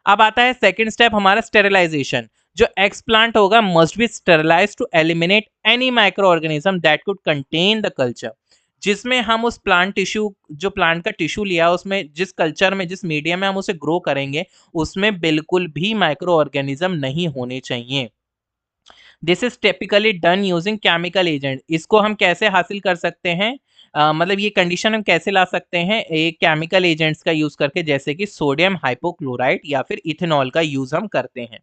अब आता है सेकंड स्टेप हमारा स्टेरिलाइजेशन। जो एक्सप्लांट होगा must be sterilize to eliminate any microorganism that could contain the culture. जिसमें हम उस प्लांट टिश्यू, जो प्लांट का टिश्यू लिया उसमें जिस कल्चर में जिस मीडियम में हम उसे ग्रो करेंगे उसमें बिल्कुल भी माइक्रो ऑर्गेनिज्म नहीं होने चाहिए। This is typically done using chemical agent. इसको हम कैसे हासिल कर सकते हैं? मतलब ये कंडीशन हम कैसे ला सकते हैं? एक केमिकल एजेंट्स का यूज करके, जैसे कि सोडियम हाइपोक्लोराइड या फिर इथेनॉल का यूज हम करते हैं।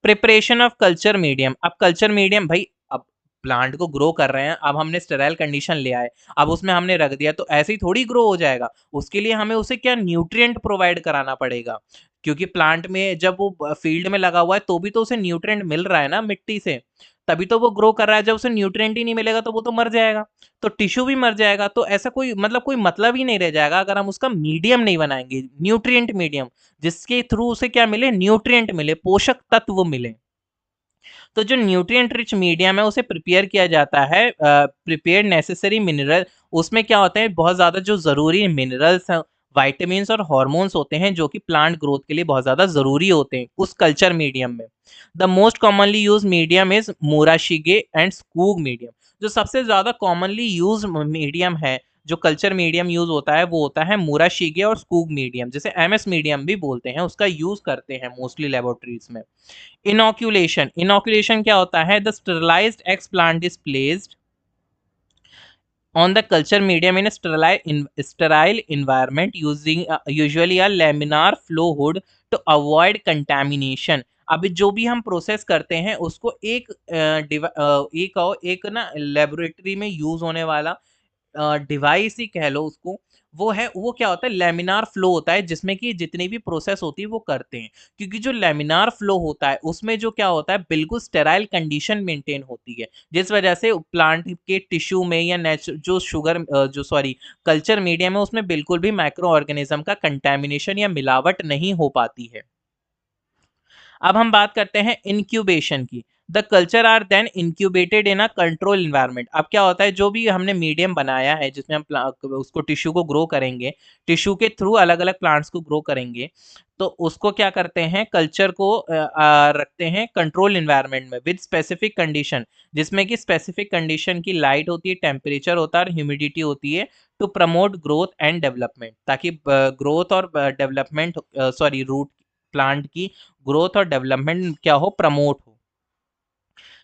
Preparation of culture medium. अब कल्चर मीडियम भाई, अब प्लांट को ग्रो कर रहे हैं, अब हमने स्टेराइल कंडीशन ले आए, अब उसमें हमने रख दिया तो ऐसे ही थोड़ी ग्रो हो जाएगा। उसके लिए हमें उसे क्या न्यूट्रिएंट प्रोवाइड कराना पड़ेगा, क्योंकि प्लांट में जब वो फील्ड में लगा हुआ है तो भी तो उसे न्यूट्रिएंट मिल रहा है ना मिट्टी से, तभी तो वो ग्रो कर रहा है। जब उसे न्यूट्रिएंट ही नहीं मिलेगा तो वो तो मर जाएगा, तो टिश्यू भी मर जाएगा। तो ऐसा कोई मतलब ही नहीं रह जाएगा अगर हम उसका मीडियम नहीं बनाएंगे, न्यूट्रिएंट मीडियम, जिसके थ्रू उसे क्या मिले? न्यूट्रिएंट मिले, पोषक तत्व मिले। तो जो न्यूट्रिएंट रिच मीडियम है उसे प्रिपेयर किया जाता है, प्रिपेयर नेसेसरी मिनरल। उसमें क्या होता है? बहुत ज़्यादा जो ज़रूरी मिनरल्स हैं, वाइटामिन और हॉर्मोन्स होते हैं जो कि प्लांट ग्रोथ के लिए बहुत ज़्यादा ज़रूरी होते हैं उस कल्चर मीडियम में। The most commonly use medium is Murashige and Skoog medium. जो सबसे ज़्यादा कॉमनली यूज मीडियम है, जो कल्चर मीडियम यूज होता है वो होता है मुराशिगे और स्कूग मीडियम, जिसे एमएस मीडियम भी बोलते हैं, उसका यूज करते हैं मोस्टली लेबोरेटरीज में। इनोक्यूलेशन। इनोक्यूलेशन क्या होता है? The sterilised x plant is placed on the culture medium in a sterile environment using usually a laminar flow hood to avoid contamination। अभी जो भी हम प्रोसेस करते हैं उसको एक ना लेबोरेटरी में यूज होने वाला डिवाइस ही कह लो उसको, वो क्या होता है? लेमिनार फ्लो होता है, जिसमें कि जितनी भी प्रोसेस होती है वो करते हैं। क्योंकि जो लेमिनार फ्लो होता है उसमें जो क्या होता है, बिल्कुल स्टेराइल कंडीशन मेंटेन होती है, जिस वजह से प्लांट के टिश्यू में या जो शुगर जो सॉरी कल्चर मीडियम है उसमें बिल्कुल भी माइक्रो ऑर्गेनिज्म का कंटेमिनेशन या मिलावट नहीं हो पाती है। अब हम बात करते हैं इंक्यूबेशन की। The culture are then incubated in a control environment. अब क्या होता है? जो भी हमने मीडियम बनाया है जिसमें हम उसको टिश्यू को ग्रो करेंगे, टिश्यू के थ्रू अलग अलग प्लांट्स को ग्रो करेंगे, तो उसको क्या करते हैं? कल्चर को रखते हैं कंट्रोल इन्वायरमेंट में विद स्पेसिफिक कंडीशन, जिसमें कि स्पेसिफिक कंडीशन की लाइट होती है, टेम्परेचर होता है और ह्यूमिडिटी होती है, to promote growth and development, ताकि ग्रोथ और डेवलपमेंट रूट प्लांट की ग्रोथ और डेवलपमेंट क्या हो? प्रमोट हो।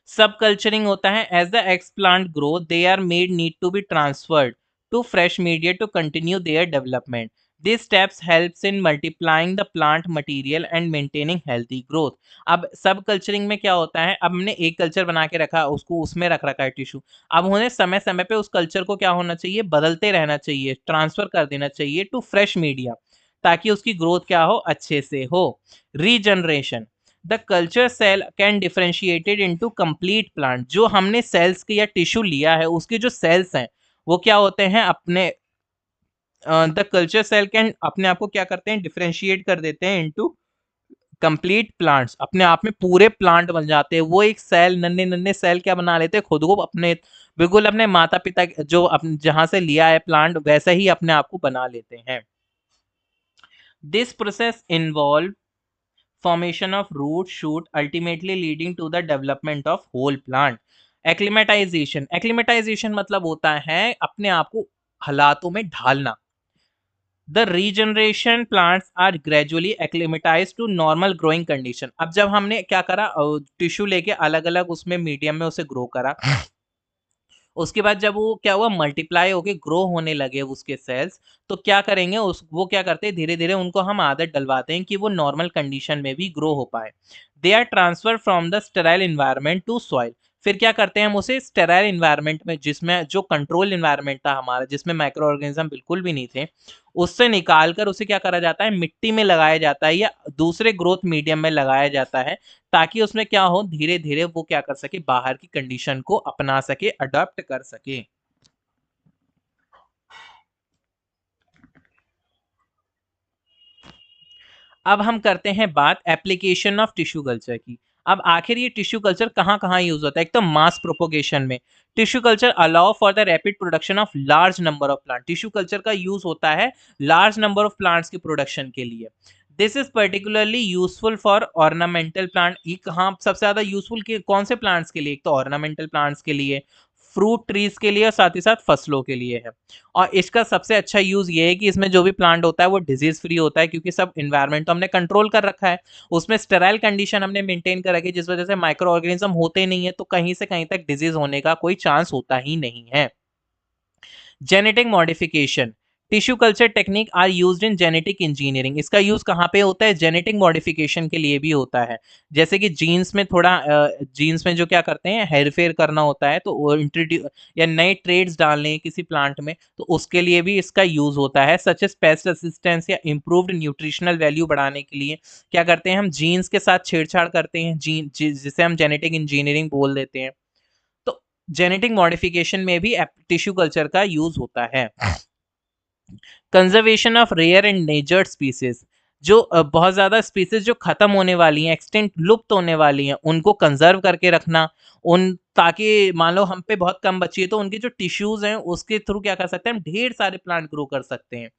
सब कल्चरिंग होता है। As the explant grow they are made need to be transferred to fresh media to continue their development. This steps helps in multiplying the plant material and maintaining healthy growth. अब सब culturing में क्या होता है? अब हमने एक culture बना के रखा, उसको उसमें रख रखा है टिश्यू, अब उन्हें समय समय पे उस कल्चर को क्या होना चाहिए? बदलते रहना चाहिए, ट्रांसफर कर देना चाहिए टू फ्रेश मीडिया, ताकि उसकी ग्रोथ क्या हो? अच्छे से हो। Regeneration. The culture cell can differentiated into complete plant. जो हमने सेल्स के या टिश्यू लिया है उसके जो सेल्स हैं वो क्या होते हैं? अपने द कल्चर सेल कैन अपने आप को क्या करते हैं? डिफरेंशिएट कर देते हैं इनटू कंप्लीट प्लांट्स। अपने आप में पूरे प्लांट बन जाते हैं। वो एक सेल, नन्हे नन्हे सेल क्या बना लेते हैं? खुद को अपने बिल्कुल अपने माता पिता जो जहां से लिया है प्लांट वैसा ही अपने आप को बना लेते हैं। This process involve formation of root shoot ultimately leading to the development of whole plant। Acclimatization, acclimatization मतलब होता है अपने आप को हालातों में ढालना। The regeneration plants are gradually acclimatize to normal growing condition. अब जब हमने क्या करा, टिश्यू लेके अलग अलग उसमें मीडियम में उसे ग्रो करा, उसके बाद जब वो क्या हुआ, मल्टीप्लाई होके ग्रो होने लगे उसके सेल्स, तो क्या करेंगे, उस वो क्या करते हैं, धीरे धीरे उनको हम आदत डलवाते हैं कि वो नॉर्मल कंडीशन में भी ग्रो हो पाए। They are transfer from the sterile environment to soil. फिर क्या करते हैं हम उसे स्टेराइल इन्वायरमेंट में, जिसमें जो कंट्रोल इन्वायरमेंट था हमारा, जिसमें माइक्रो ऑर्गेनिज्म बिल्कुल भी नहीं थे, उससे निकाल कर उसे क्या करा जाता है, मिट्टी में लगाया जाता है या दूसरे ग्रोथ मीडियम में लगाया जाता है, ताकि उसमें क्या हो, धीरे धीरे वो क्या कर सके, बाहर की कंडीशन को अपना सके, अडॉप्ट कर सके। अब हम करते हैं बात एप्लीकेशन ऑफ टिश्यू कल्चर की। अब आखिर ये टिश्यू कल्चर कहाँ कहाँ यूज होता है। एक तो मास प्रोपोगेशन में, tissue culture allow for the rapid production of large number of plant. Tissue culture का यूज होता है लार्ज नंबर ऑफ प्लांट्स की प्रोडक्शन के लिए। This is particularly useful for ornamental plant. ये कहाँ सबसे ज्यादा यूजफुल के कौन से प्लांट्स के लिए, एक तो ऑर्नामेंटल प्लांट्स के लिए, फ्रूट ट्रीज के लिए, और साथ ही साथ फसलों के लिए है। और इसका सबसे अच्छा यूज ये है कि इसमें जो भी प्लांट होता है वो डिजीज फ्री होता है, क्योंकि सब इन्वायरमेंट तो हमने कंट्रोल कर रखा है, उसमें स्टेराइल कंडीशन हमने मेंटेन कर रखी है, जिस वजह से माइक्रो ऑर्गेनिज्म होते नहीं है, तो कहीं से कहीं तक डिजीज होने का कोई चांस होता ही नहीं है। Genetic modification, tissue culture technique are used in genetic engineering. इसका यूज कहाँ पे होता है, जेनेटिक मॉडिफिकेशन के लिए भी होता है। जैसे कि जीन्स में थोड़ा जीन्स में जो क्या करते हैं, हेर फेर करना होता है, तो वो इंट्रोड्यूस या नए ट्रेड्स डालने हैं किसी प्लांट में, तो उसके लिए भी इसका यूज होता है। सच एज पेस्ट असिस्टेंस या इंप्रूव्ड न्यूट्रिशनल वैल्यू बढ़ाने के लिए क्या करते हैं, हम जीन्स के साथ छेड़छाड़ करते हैं, जीन जिसे हम जेनेटिक इंजीनियरिंग बोल देते हैं। तो जेनेटिक मॉडिफिकेशन में भी टिश्यू कल्चर का यूज होता है। Conservation of rare and endangered species, जो बहुत ज्यादा स्पीसीज जो खत्म होने वाली हैं, एक्सटेंट लुप्त होने वाली हैं, उनको कंजर्व करके रखना, उन ताकि मान लो हम पे बहुत कम बची है, तो उनके जो टिश्यूज हैं उसके थ्रू क्या कर सकते हैं, हम ढेर सारे प्लांट ग्रो कर सकते हैं।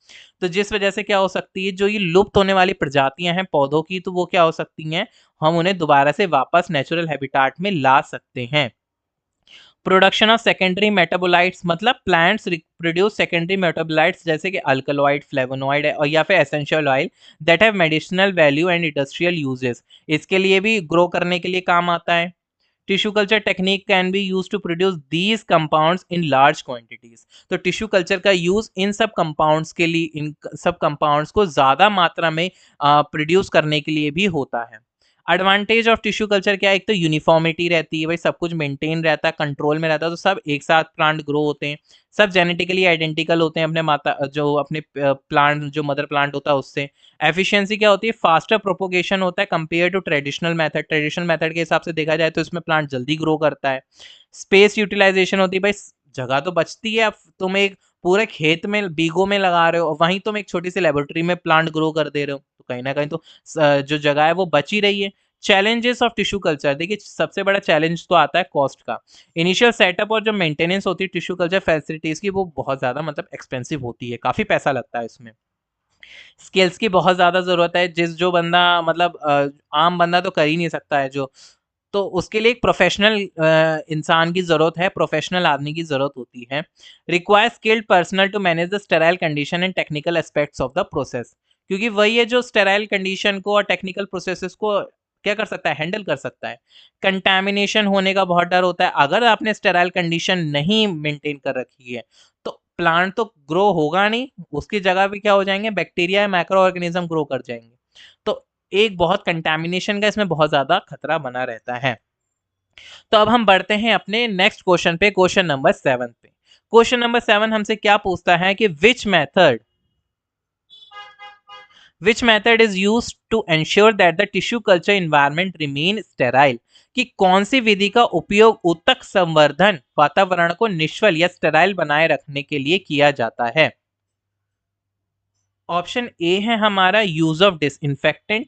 तो जिस वजह से क्या हो सकती है, जो ये लुप्त होने वाली प्रजातियां हैं पौधों की, तो वो क्या हो सकती हैं, हम उन्हें दोबारा से वापस नेचुरल हैबिटाट में ला सकते हैं। प्रोडक्शन ऑफ सेकेंडरी मेटाबोलाइट्स, मतलब प्लांट्स प्रोड्यूस सेकेंडरी मेटाबोलाइट्स जैसे कि अल्कलॉइड, फ्लेवोनॉइड और या फिर essential oil that have medicinal value and industrial uses. इसके लिए भी ग्रो करने के लिए काम आता है। Tissue culture technique can be use to produce these compounds in large quantities. तो टिश्यू कल्चर का यूज इन सब कंपाउंड्स के लिए, इन सब कंपाउंड्स को ज्यादा मात्रा में प्रोड्यूस करने के लिए भी होता है। एडवांटेज ऑफ टिश्यू कल्चर क्या है, एक तो यूनिफॉर्मिटी रहती है, भाई सब कुछ मेंटेन रहता है, कंट्रोल में रहता है, तो सब एक साथ प्लांट ग्रो होते हैं, सब जेनेटिकली आइडेंटिकल होते हैं अपने माता जो अपने प्लांट जो मदर प्लांट होता है उससे। एफिशिएंसी क्या होती है, फास्टर प्रोपोगेशन होता है compare to traditional method. Traditional method के हिसाब से देखा जाए तो इसमें प्लांट जल्दी ग्रो करता है। स्पेस यूटिलाइजेशन होती है, भाई जगह तो बचती है, अब तुम एक पूरे खेत में बीघों में लगा रहे हो, वहीं तुम एक छोटी सी लेबोरेटरी में प्लांट ग्रो कर दे रहे हो, तो कहीं ना कहीं तो जो जगह है वो बच ही रही है। चैलेंजेस ऑफ टिश्यू कल्चर, देखिए सबसे बड़ा चैलेंज तो आता है कॉस्ट का। इनिशियल सेटअप और जो मेंटेनेंस होती है टिश्यू कल्चर फैसिलिटीज की, वो बहुत ज्यादा मतलब एक्सपेंसिव होती है, काफी पैसा लगता है इसमें। स्किल्स की बहुत ज्यादा जरूरत है, जो बंदा मतलब आम बंदा तो कर ही नहीं सकता है जो, तो उसके लिए एक प्रोफेशनल इंसान की जरूरत है, प्रोफेशनल आदमी की जरूरत होती है। Require skilled personal to manage the sterile condition and technical aspects of the process, क्योंकि वही है जो स्टेराइल कंडीशन को और टेक्निकल प्रोसेसेस को क्या कर सकता है, हैंडल कर सकता है। कंटैमिनेशन होने का बहुत डर होता है, अगर आपने स्टेराइल कंडीशन नहीं मेंटेन कर रखी है, तो प्लांट तो ग्रो होगा नहीं, उसकी जगह पे क्या हो जाएंगे, बैक्टीरिया या माइक्रो ऑर्गेनिज्म ग्रो कर जाएंगे। तो एक बहुत कंटैमिनेशन का इसमें बहुत ज्यादा खतरा बना रहता है। तो अब हम बढ़ते हैं अपने नेक्स्ट क्वेश्चन पे, क्वेश्चन नंबर 7 पे। क्वेश्चन नंबर 7 हमसे क्या पूछता है कि which method is used to ensure that the tissue culture environment remain sterile, कि कौन सी विधि का उपयोग ऊतक संवर्धन वातावरण को निश्चल या स्टेराइल बनाए रखने के लिए किया जाता है। ऑप्शन ए है हमारा use of disinfectant,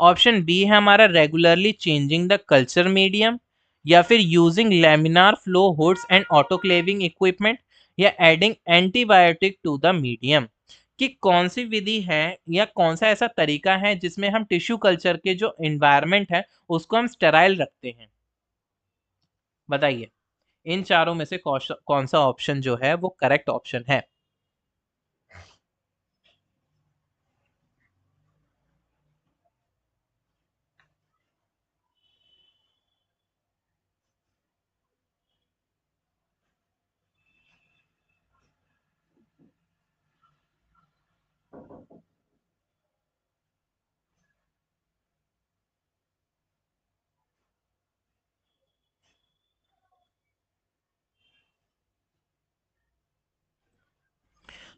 option B है हमारा regularly changing the culture medium, या फिर using laminar flow hoods and autoclaving equipment, या adding antibiotic to the medium. कि कौन सी विधि है या कौन सा ऐसा तरीका है जिसमें हम टिश्यू कल्चर के जो एनवायरनमेंट है उसको हम स्टेराइल रखते हैं। बताइए इन चारों में से कौन सा ऑप्शन जो है वो करेक्ट ऑप्शन है?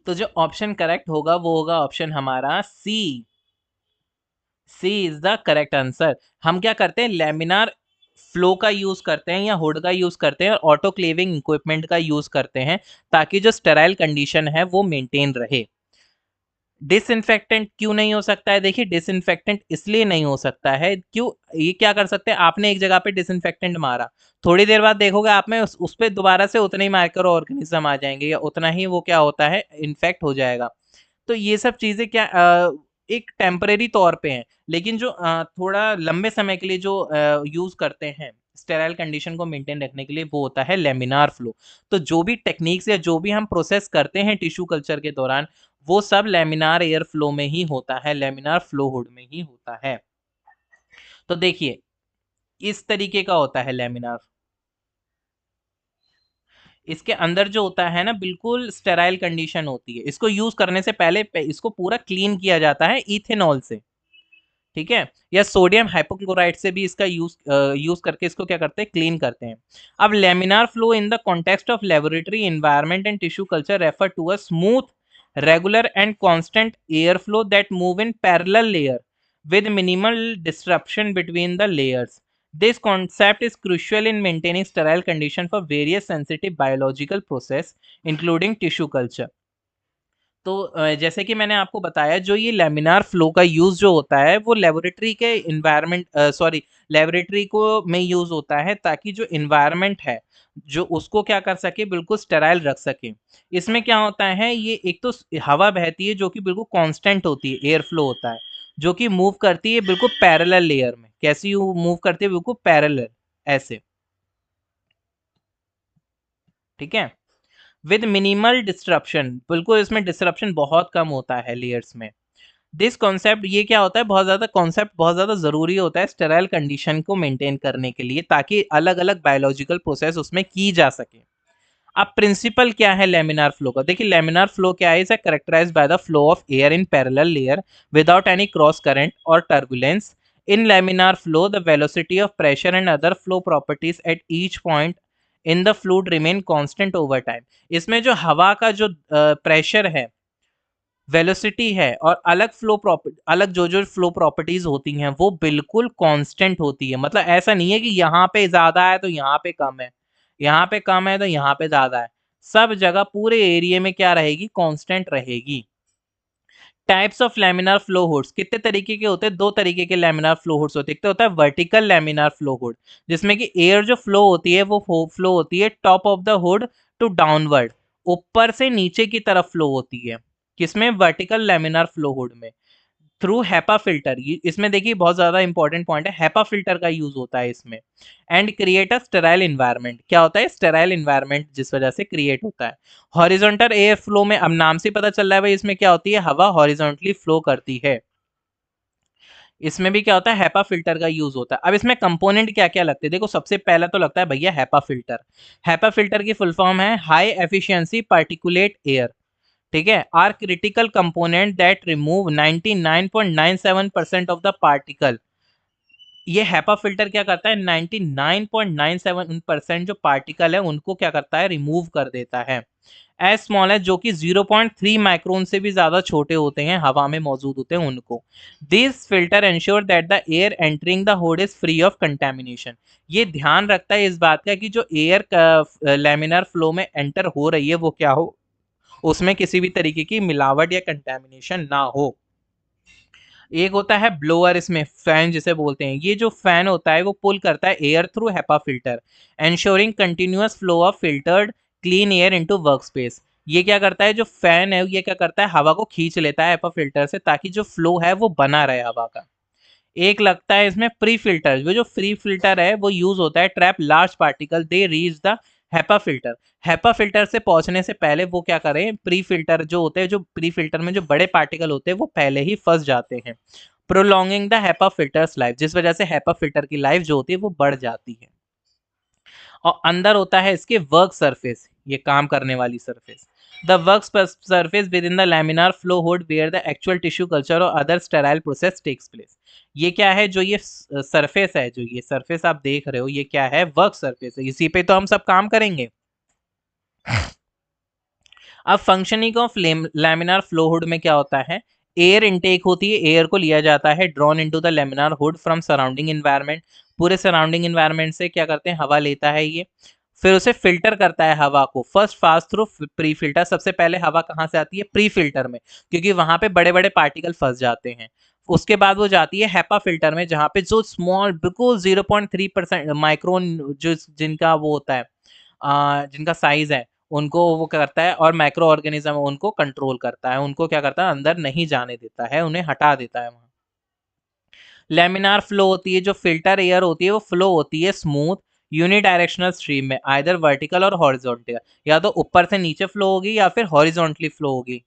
तो जो ऑप्शन करेक्ट होगा वो होगा ऑप्शन हमारा सी। सी इज द करेक्ट आंसर। हम क्या करते हैं, लेमिनार फ्लो का यूज करते हैं या हुड का यूज करते हैं और ऑटोक्लेविंग इक्विपमेंट का यूज करते हैं ताकि जो स्टेराइल कंडीशन है वो मेंटेन रहे। डिसइंफेक्टेंट क्यों नहीं हो सकता है? देखिए डिसइंफेक्टेंट इसलिए नहीं हो सकता है, क्यों, ये क्या कर सकते हैं, आपने एक जगह पे डिसइंफेक्टेंट मारा, थोड़ी देर बाद देखोगे आप में उस पे दोबारा से उतने ही माइक्रो ऑर्गेनिज्म आ जाएंगे या उतना ही वो क्या होता है, इन्फेक्ट हो जाएगा। तो ये सब चीजें क्या एक टेम्परेरी तौर पे हैं, लेकिन जो थोड़ा लंबे समय के लिए जो यूज करते हैं स्टेराइल कंडीशन को मेंटेन रखने के लिए, वो होता है लेमिनार फ्लो। तो जो भी टेक्निक्स या जो भी हम प्रोसेस करते हैं टिश्यू कल्चर के दौरान, वो सब लेमिनार एयर फ्लो में ही होता है, लेमिनार फ्लो हुड में ही होता है। तो देखिए इस तरीके का होता है लेमिनार। इसके अंदर जो होता है ना बिल्कुल स्टेराइल कंडीशन होती है, इसको यूज करने से पहले इसको पूरा क्लीन किया जाता है इथेनॉल से, ठीक है, या सोडियम हाइपोक्लोराइड से भी इसका यूज करके इसको क्या करते हैं, क्लीन करते हैं। अब laminar flow in the context of laboratory environment and tissue culture refer to a smooth regular and constant airflow that move in parallel layer with minimal disruption between the layers. This concept is crucial in maintaining sterile condition for various sensitive biological process including tissue culture. तो जैसे कि मैंने आपको बताया, जो ये laminar flow का use जो होता है वो लेबोरेटरी के इन्वायरमेंट सॉरी लेबोरेटरी को में यूज होता है ताकि जो इन्वायरमेंट है जो उसको क्या कर सके, बिल्कुल स्टेराइल रख सके। इसमें क्या होता है, ये एक तो हवा बहती है जो कि बिल्कुल कांस्टेंट होती है, एयर फ्लो होता है जो कि मूव करती है बिल्कुल पैरेलल लेयर में। कैसी मूव करती है, बिल्कुल पैरेलल, ऐसे, ठीक है, विद मिनिमल डिस्ट्रप्शन, बिल्कुल इसमें डिस्ट्रप्शन बहुत कम होता है लेयर्स में। दिस कॉन्सेप्ट, ये क्या होता है, बहुत ज्यादा कॉन्सेप्ट बहुत ज्यादा जरूरी होता है स्टेराइल कंडीशन को मेंटेन करने के लिए ताकि अलग अलग बायोलॉजिकल प्रोसेस उसमें की जा सके। अब प्रिंसिपल क्या है लेमिनार फ्लो का, देखिए लेमिनार फ्लो क्या है, इसे characterise by the flow of air in parallel layer without any cross current और turbulence. In laminar flow the velocity of pressure and other flow properties at each point in the fluid remain constant over time. इसमें जो हवा का जो pressure है, velocity है और अलग फ्लो प्रॉपर्टी, अलग जो जो फ्लो प्रॉपर्टीज होती हैं वो बिल्कुल कांस्टेंट होती है। मतलब ऐसा नहीं है कि यहाँ पे ज्यादा है तो यहाँ पे कम है, यहाँ पे कम है तो यहाँ पे ज्यादा है, सब जगह पूरे एरिया में क्या रहेगी, कांस्टेंट रहेगी। Types of laminar flow hoods कितने तरीके के होते हैं, दो तरीके के लेमिनार फ्लो हुड्स होते हैं। एक तो होता है वर्टिकल लेमिनार फ्लो हुड, जिसमें कि एयर जो फ्लो होती है वो फ्लो होती है top of the hood to downward, ऊपर से नीचे की तरफ फ्लो होती है, किसमें, वर्टिकल लेमिनार फ्लो हुड में, थ्रू हैपा फिल्टर। इसमें देखिए बहुत ज्यादा इंपॉर्टेंट पॉइंट है, हैपा फिल्टर का यूज होता है इसमें। And create a sterile environment, क्या होता है, स्टेराइल इन्वायरमेंट जिस वजह से क्रिएट होता है। हॉरिजॉन्टल एयर फ्लो में, अब नाम से पता चल रहा है भाई इसमें क्या होती है, हवा हॉरिजॉन्टली फ्लो करती है। इसमें भी क्या होता है, हैपा फिल्टर का यूज होता है। अब इसमें कंपोनेंट क्या क्या लगते हैं, देखो सबसे पहला तो लगता है भैया हैपा फिल्टर। हैपा फिल्टर की फुल फॉर्म है हाई एफिशिएंसी पार्टिकुलेट एयर, ठीक है, are critical component that remove 99.97% of the particle. ये हैपा फिल्टर क्या करता है, 99.97% जो पार्टिकल है उनको क्या करता है, रिमूव कर देता है। एज स्मॉल है, जो कि 0.3 माइक्रोन से भी ज्यादा छोटे होते हैं, हवा में मौजूद होते हैं उनको। This filter ensure that the air entering the hood is free of contamination. ये ध्यान रखता है इस बात का कि जो एयर लेमिनार फ्लो में एंटर हो रही है वो क्या हो, उसमें किसी भी तरीके की मिलावट या कंटेमिनेशन ना हो। एक होता है ब्लोअर, इसमें फैन जिसे बोलते हैं, ये जो फैन होता है वो पुल करता है air through HEPA filter, ensuring continuous flow of filtered clean air into work space. ये क्या करता है, जो फैन है ये क्या करता है, हवा को खींच लेता है हेपा फिल्टर से ताकि जो फ्लो है वो बना रहे हवा का। एक लगता है इसमें प्री फिल्टर, वो जो प्री फिल्टर है वो यूज होता है trap large particle they reach the HEPA filter. HEPA filter से पहुंचने से पहले वो क्या करें, प्री फिल्टर जो होते हैं, जो प्री फिल्टर में जो बड़े पार्टिकल होते हैं वो पहले ही फंस जाते हैं, prolonging the HEPA filters life, जिस वजह से हेपा फिल्टर की लाइफ जो होती है वो बढ़ जाती है। और अंदर होता है इसके वर्क सरफेस, ये काम करने वाली surface, the work surface within the laminar flow hood where the actual tissue culture और other sterile process takes place. ये क्या है, जो ये सरफेस है, जो ये सरफेस आप देख रहे हो, ये क्या है, वर्क सरफेस है, इसी पे तो हम सब काम करेंगे। अब functioning of laminar flow hood में क्या होता है, एयर इनटेक होती है, एयर को लिया जाता है drawn into the laminar hood from surrounding environment, पूरे सराउंडिंग एनवायरनमेंट से क्या करते हैं, हवा लेता है ये, फिर उसे फिल्टर करता है हवा को, first pass through pre filter, सबसे पहले हवा कहाँ से आती है, प्री फिल्टर में, क्योंकि वहां पे बड़े बड़े पार्टिकल फंस जाते हैं। उसके बाद वो जाती है हैपा फिल्टर में, जहाँ पे जो स्मॉल बिल्कुल 0.3% माइक्रोन, जो जिनका वो होता है, जिनका साइज है, उनको वो करता है, और माइक्रो ऑर्गेनिज्म उनको कंट्रोल करता है, उनको क्या करता है, अंदर नहीं जाने देता है, उन्हें हटा देता है वहां। लेमिनार फ्लो होती है, जो फिल्टर एयर होती है वो फ्लो होती है स्मूथ यूनिडायरेक्शनल स्ट्रीम में, आइदर वर्टिकल और हॉरिजॉन्टल, या तो ऊपर से नीचे फ्लो होगी या फिर हॉरिजॉन्टली फ्लो होगी,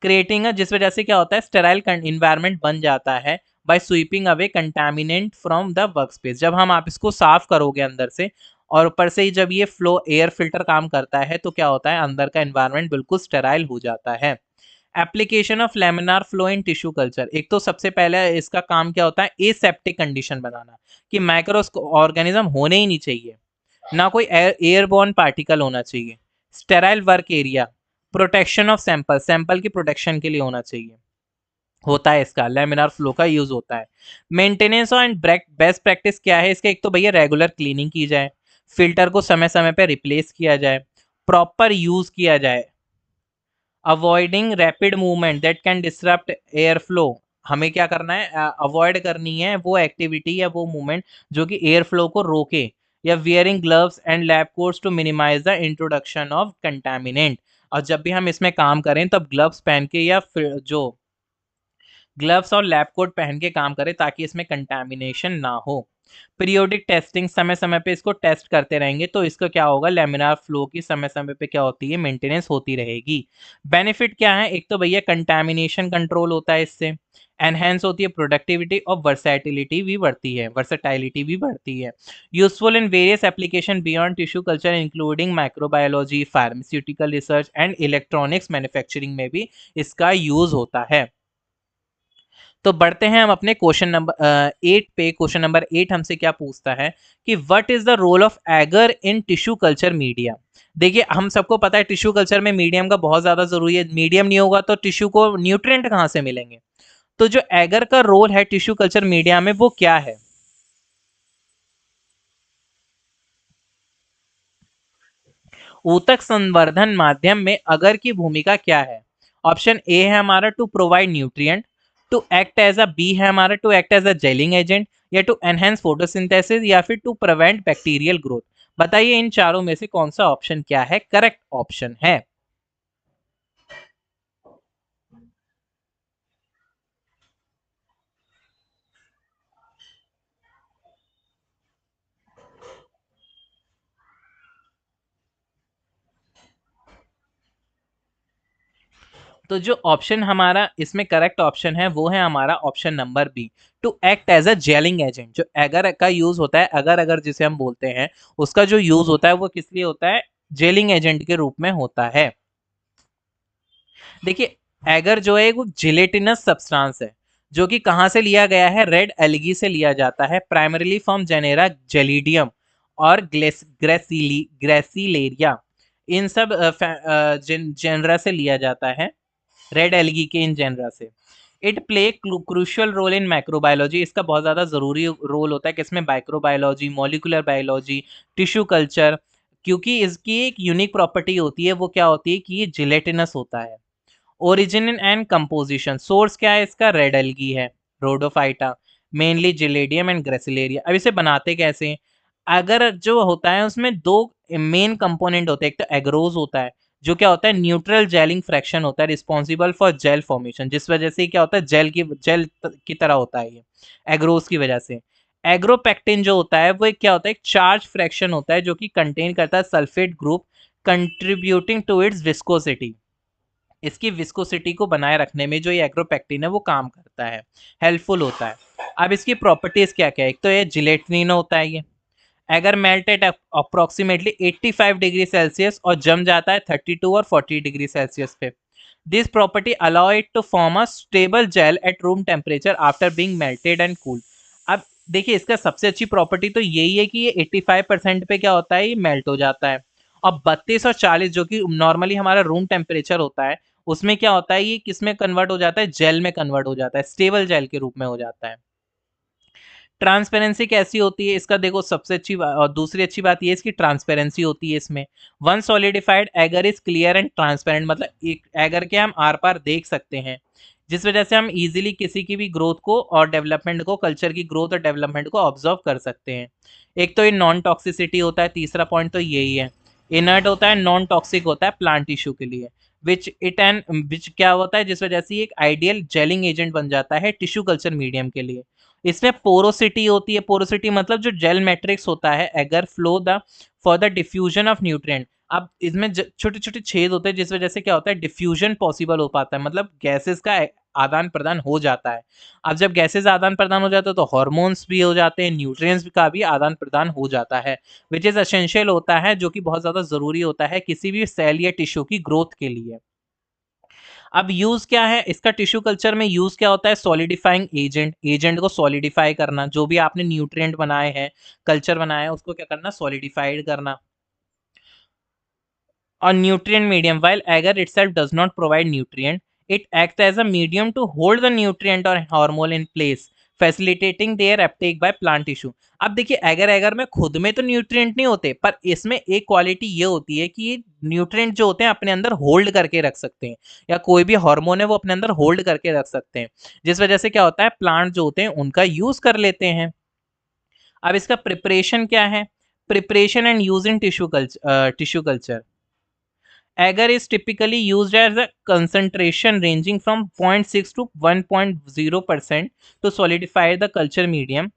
क्रिएटिंग, जिस वजह से क्या होता है, स्टेराइल इन्वायरमेंट बन जाता है by sweeping away contaminant from the workspace. जब हम आप इसको साफ करोगे अंदर से, और ऊपर से ही जब ये फ्लो एयर फिल्टर काम करता है, तो क्या होता है, अंदर का एनवायरनमेंट बिल्कुल स्टेराइल हो जाता है। Application of laminar flow in tissue culture, एक तो सबसे पहले इसका काम क्या होता है, एसेप्टिक कंडीशन बनाना, कि माइक्रो ऑर्गेनिज्म होने ही नहीं चाहिए, ना कोई एयरबॉर्न पार्टिकल होना चाहिए, sterile work area, protection of sample, sample की प्रोटेक्शन के लिए होना चाहिए, होता है इसका लेमिनार फ्लो का यूज होता है। मेंटेनेंस एंड बेस्ट प्रैक्टिस क्या है इसका, एक तो भैया रेगुलर क्लीनिंग की जाए, फिल्टर को समय समय पे रिप्लेस किया जाए, प्रॉपर यूज किया जाए, avoiding rapid movement that can disrupt air flow, हमें क्या करना है, अवॉइड करनी है वो एक्टिविटी या वो मूवमेंट जो कि एयर फ्लो को रोके, या wearing gloves and lab coats to minimize the introduction of contaminant, और जब भी हम इसमें काम करें तब ग्लव्स पहन के, या फिर जो ग्लव्स और लैब कोट पहन के काम करें, ताकि इसमें कंटामिनेशन ना हो। पीरियोडिक टेस्टिंग, समय समय पे इसको टेस्ट करते रहेंगे, तो इसका क्या होगा, लेमिनार फ्लो की समय समय पे क्या होती है, मेंटेनेंस होती रहेगी। बेनिफिट क्या है, एक तो भैया कंटामिनेशन कंट्रोल होता है इससे, एनहेंस होती है प्रोडक्टिविटी, और वर्सेटाइलिटी भी बढ़ती है। Useful in various application beyond tissue culture including microbiology, pharmaceutical research and electronics manufacturing में भी इसका यूज होता है। तो बढ़ते हैं हम अपने क्वेश्चन नंबर 8 पे। क्वेश्चन नंबर 8 हमसे क्या पूछता है कि what is the role of agar in tissue culture media. देखिए, हम सबको पता है टिश्यू कल्चर में मीडियम का बहुत ज्यादा जरूरी है, मीडियम नहीं होगा तो टिश्यू को न्यूट्रिएंट कहाँ से मिलेंगे। तो जो एगर का रोल है टिश्यू कल्चर मीडिया में वो क्या है। ऊतक संवर्धन माध्यम में अगर की भूमिका क्या है। ऑप्शन ए है हमारा to provide nutrient, to act as a, B है हमारा to act as a gelling agent, या टू एनहेंस फोटोसिंथेसिस, या फिर टू प्रिवेंट बैक्टीरियल ग्रोथ। बताइए इन चारों में से कौन सा ऑप्शन क्या है, करेक्ट ऑप्शन है। तो जो ऑप्शन हमारा इसमें करेक्ट ऑप्शन है वो है हमारा option number B, to act as a gelling agent. जो एगर का यूज होता है, अगर अगर जिसे हम बोलते हैं, उसका जो यूज होता है वो किस लिए होता है, जेलिंग एजेंट के रूप में होता है। देखिए, एगर जो है वो जिलेटिनस सब्सटेंस है, जो कि कहाँ से लिया गया है, रेड एल्गी से लिया जाता है, प्राइमरीली फ्रॉम जेनेरा जेलिडियम और ग्रेसिलेरिया, इन सब जेनरा से लिया जाता है, रेड एल्गी के इन जेनरा से। It play crucial role in microbiology, इसका बहुत ज़्यादा ज़रूरी रोल होता है किसमें, microbiology, molecular biology, tissue culture, क्योंकि इसकी एक यूनिक प्रॉपर्टी होती है, वो क्या होती है कि ये जिलेटिनस होता है। ओरिजिन एंड कंपोजिशन, सोर्स क्या है इसका, रेड एल्गी है, Rhodophyta, mainly gelidium and gracilaria. अब इसे बनाते कैसे, अगर जो होता है उसमें दो मेन कंपोनेंट होते हैं, एक तो एग्रोज होता है जो क्या होता है न्यूट्रल जेलिंग फ्रैक्शन होता है, रिस्पॉन्सिबल फॉर जेल फॉर्मेशन, जिस वजह से क्या होता है जेल की तरह होता है ये एग्रोस की वजह से। एग्रोपेक्टिन जो होता है वो एक क्या होता है, एक चार्ज फ्रैक्शन होता है जो कि कंटेन करता है sulphate group, contributing to its viscosity. इसकी विस्कोसिटी को बनाए रखने में जो ये एग्रोपेक्टिन है वो काम करता है, हेल्पफुल होता है। अब इसकी प्रॉपर्टीज क्या क्या है, एक तो ये जिलेटिन होता है, ये agar melt at approximately 85 degree Celsius और जम जाता है 32 और 40 डिग्री सेल्सियस पे, this property allow it to form a stable gel at room temperature after being melted and cool. अब देखिए इसका सबसे अच्छी प्रॉपर्टी तो यही है कि ये 85% पे क्या होता है, ये मेल्ट हो जाता है। और 32 और 40 जो कि नॉर्मली हमारा रूम टेम्परेचर होता है, उसमें क्या होता है, ये किस में कन्वर्ट हो जाता है, जेल में कन्वर्ट हो जाता है, स्टेबल जेल के रूप में हो जाता है। ट्रांसपेरेंसी कैसी होती है इसका, देखो सबसे अच्छी और दूसरी अच्छी बात ये इसकी ट्रांसपेरेंसी होती है इसमें। One solidified agar is clear and transparent, मतलब एक एगर के हम आर पार देख सकते हैं, जिस वजह से हम इजीली किसी की भी ग्रोथ को और डेवलपमेंट को, कल्चर की ग्रोथ और डेवलपमेंट को ऑब्जर्व कर सकते हैं। एक तो ये नॉन टॉक्सिसिटी होता है, तीसरा पॉइंट तो यही है। इनर्ट होता है, नॉन टॉक्सिक होता है प्लांट टिश्यू के लिए, विच क्या होता है, जिस वजह से एक आइडियल जेलिंग एजेंट बन जाता है टिश्यू कल्चर मीडियम के लिए। इसमें पोरोसिटी होती है, पोरोसिटी मतलब जो जेल मैट्रिक्स होता है agar flow the for the diffusion of nutrient. अब इसमें छोटे छोटे छेद होते हैं जिस वजह से क्या होता है, डिफ्यूजन पॉसिबल हो पाता है, मतलब गैसेस का आदान प्रदान हो जाता है। अब जब गैसेस आदान प्रदान हो जाता है तो हार्मोन्स भी हो जाते हैं, न्यूट्रिएंट्स का भी आदान प्रदान हो जाता है, विच इज एसेंशियल होता है, जो कि बहुत ज़्यादा ज़रूरी होता है किसी भी सेल या टिश्यू की ग्रोथ के लिए। अब यूज क्या है इसका टिश्यू कल्चर में, यूज क्या होता है, सॉलिडिफाइंग एजेंट, एजेंट को सॉलिडिफाई करना, जो भी आपने न्यूट्रिएंट बनाए हैं, कल्चर बनाया है, उसको क्या करना, सॉलिडिफाइड करना। और nutrient medium, while agar itself does not provide nutrient, it acts as a medium to hold the nutrient or hormone in place, facilitating their uptake by plant tissue। अब देखिए एगर एगर में खुद में तो nutrient नहीं होते, पर इसमें एक क्वालिटी ये होती है कि ये न्यूट्रिएंट जो होते हैं अपने अंदर होल्ड करके रख सकते हैं, या कोई भी हार्मोन है वो अपने अंदर होल्ड करके रख सकते हैं, जिस वजह से क्या होता है, प्लांट जो होते हैं उनका यूज कर लेते हैं। अब इसका प्रिपरेशन क्या है, preparation and use in tissue culture. Agar is typically used as a concentration ranging from 0.6 to 1.0% to solidify the culture medium.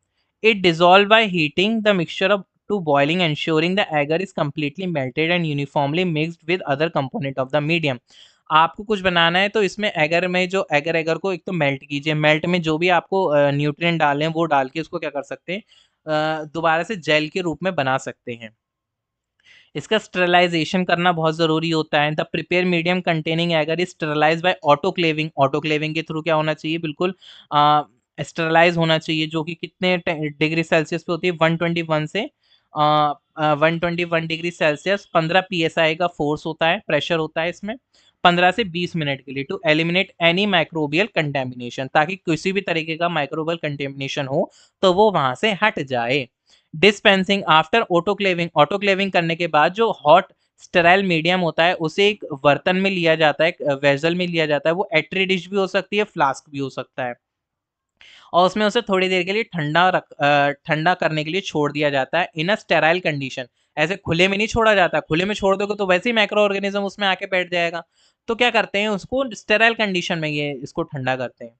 It dissolves by heating the mixture up to boiling, ensuring the agar is completely melted and uniformly mixed with other component of the medium। आपको कुछ बनाना है तो इसमें eager में जो eager eager को एक तो मेल्ट कीजिए, मेल्ट में जो भी आपको न्यूट्रिएंट डालने हैं वो डाल के उसको क्या कर सकते हैं, दोबारा से जेल के रूप में बना सकते हैं। इसका स्टरलाइजेशन करना बहुत ज़रूरी होता है। The prepare medium containing agar is sterilize by autoclaving, autoclaving के थ्रू क्या होना चाहिए, बिल्कुल स्टरलाइज होना चाहिए, जो कि कितने डिग्री सेल्सियस पे होती है, 121 से 121 डिग्री सेल्सियस, 15 psi का फोर्स होता है, प्रेशर होता है इसमें, 15 से 20 मिनट के लिए, to eliminate any microbial contamination, ताकि किसी भी तरीके का माइक्रोबियल कंटेमिनेशन हो तो वो वहां से हट जाए। डिस्पेंसिंग आफ्टर ऑटोक्लेविंग, ऑटोक्लेविंग करने के बाद जो हॉट स्टेराइल मीडियम होता है उसे एक बर्तन में लिया जाता है, एक वेसल में लिया जाता है, वो एट्री डिश भी हो सकती है, फ्लास्क भी हो सकता है, और उसमें उसे थोड़ी देर के लिए ठंडा करने के लिए छोड़ दिया जाता है इन अ स्टेराइल कंडीशन। ऐसे खुले में नहीं छोड़ा जाता, खुले में छोड़ दोगे तो वैसे ही माइक्रो ऑर्गेनिज्म उसमें आके बैठ जाएगा, तो क्या करते हैं उसको स्टेराइल कंडीशन में ये इसको ठंडा करते हैं।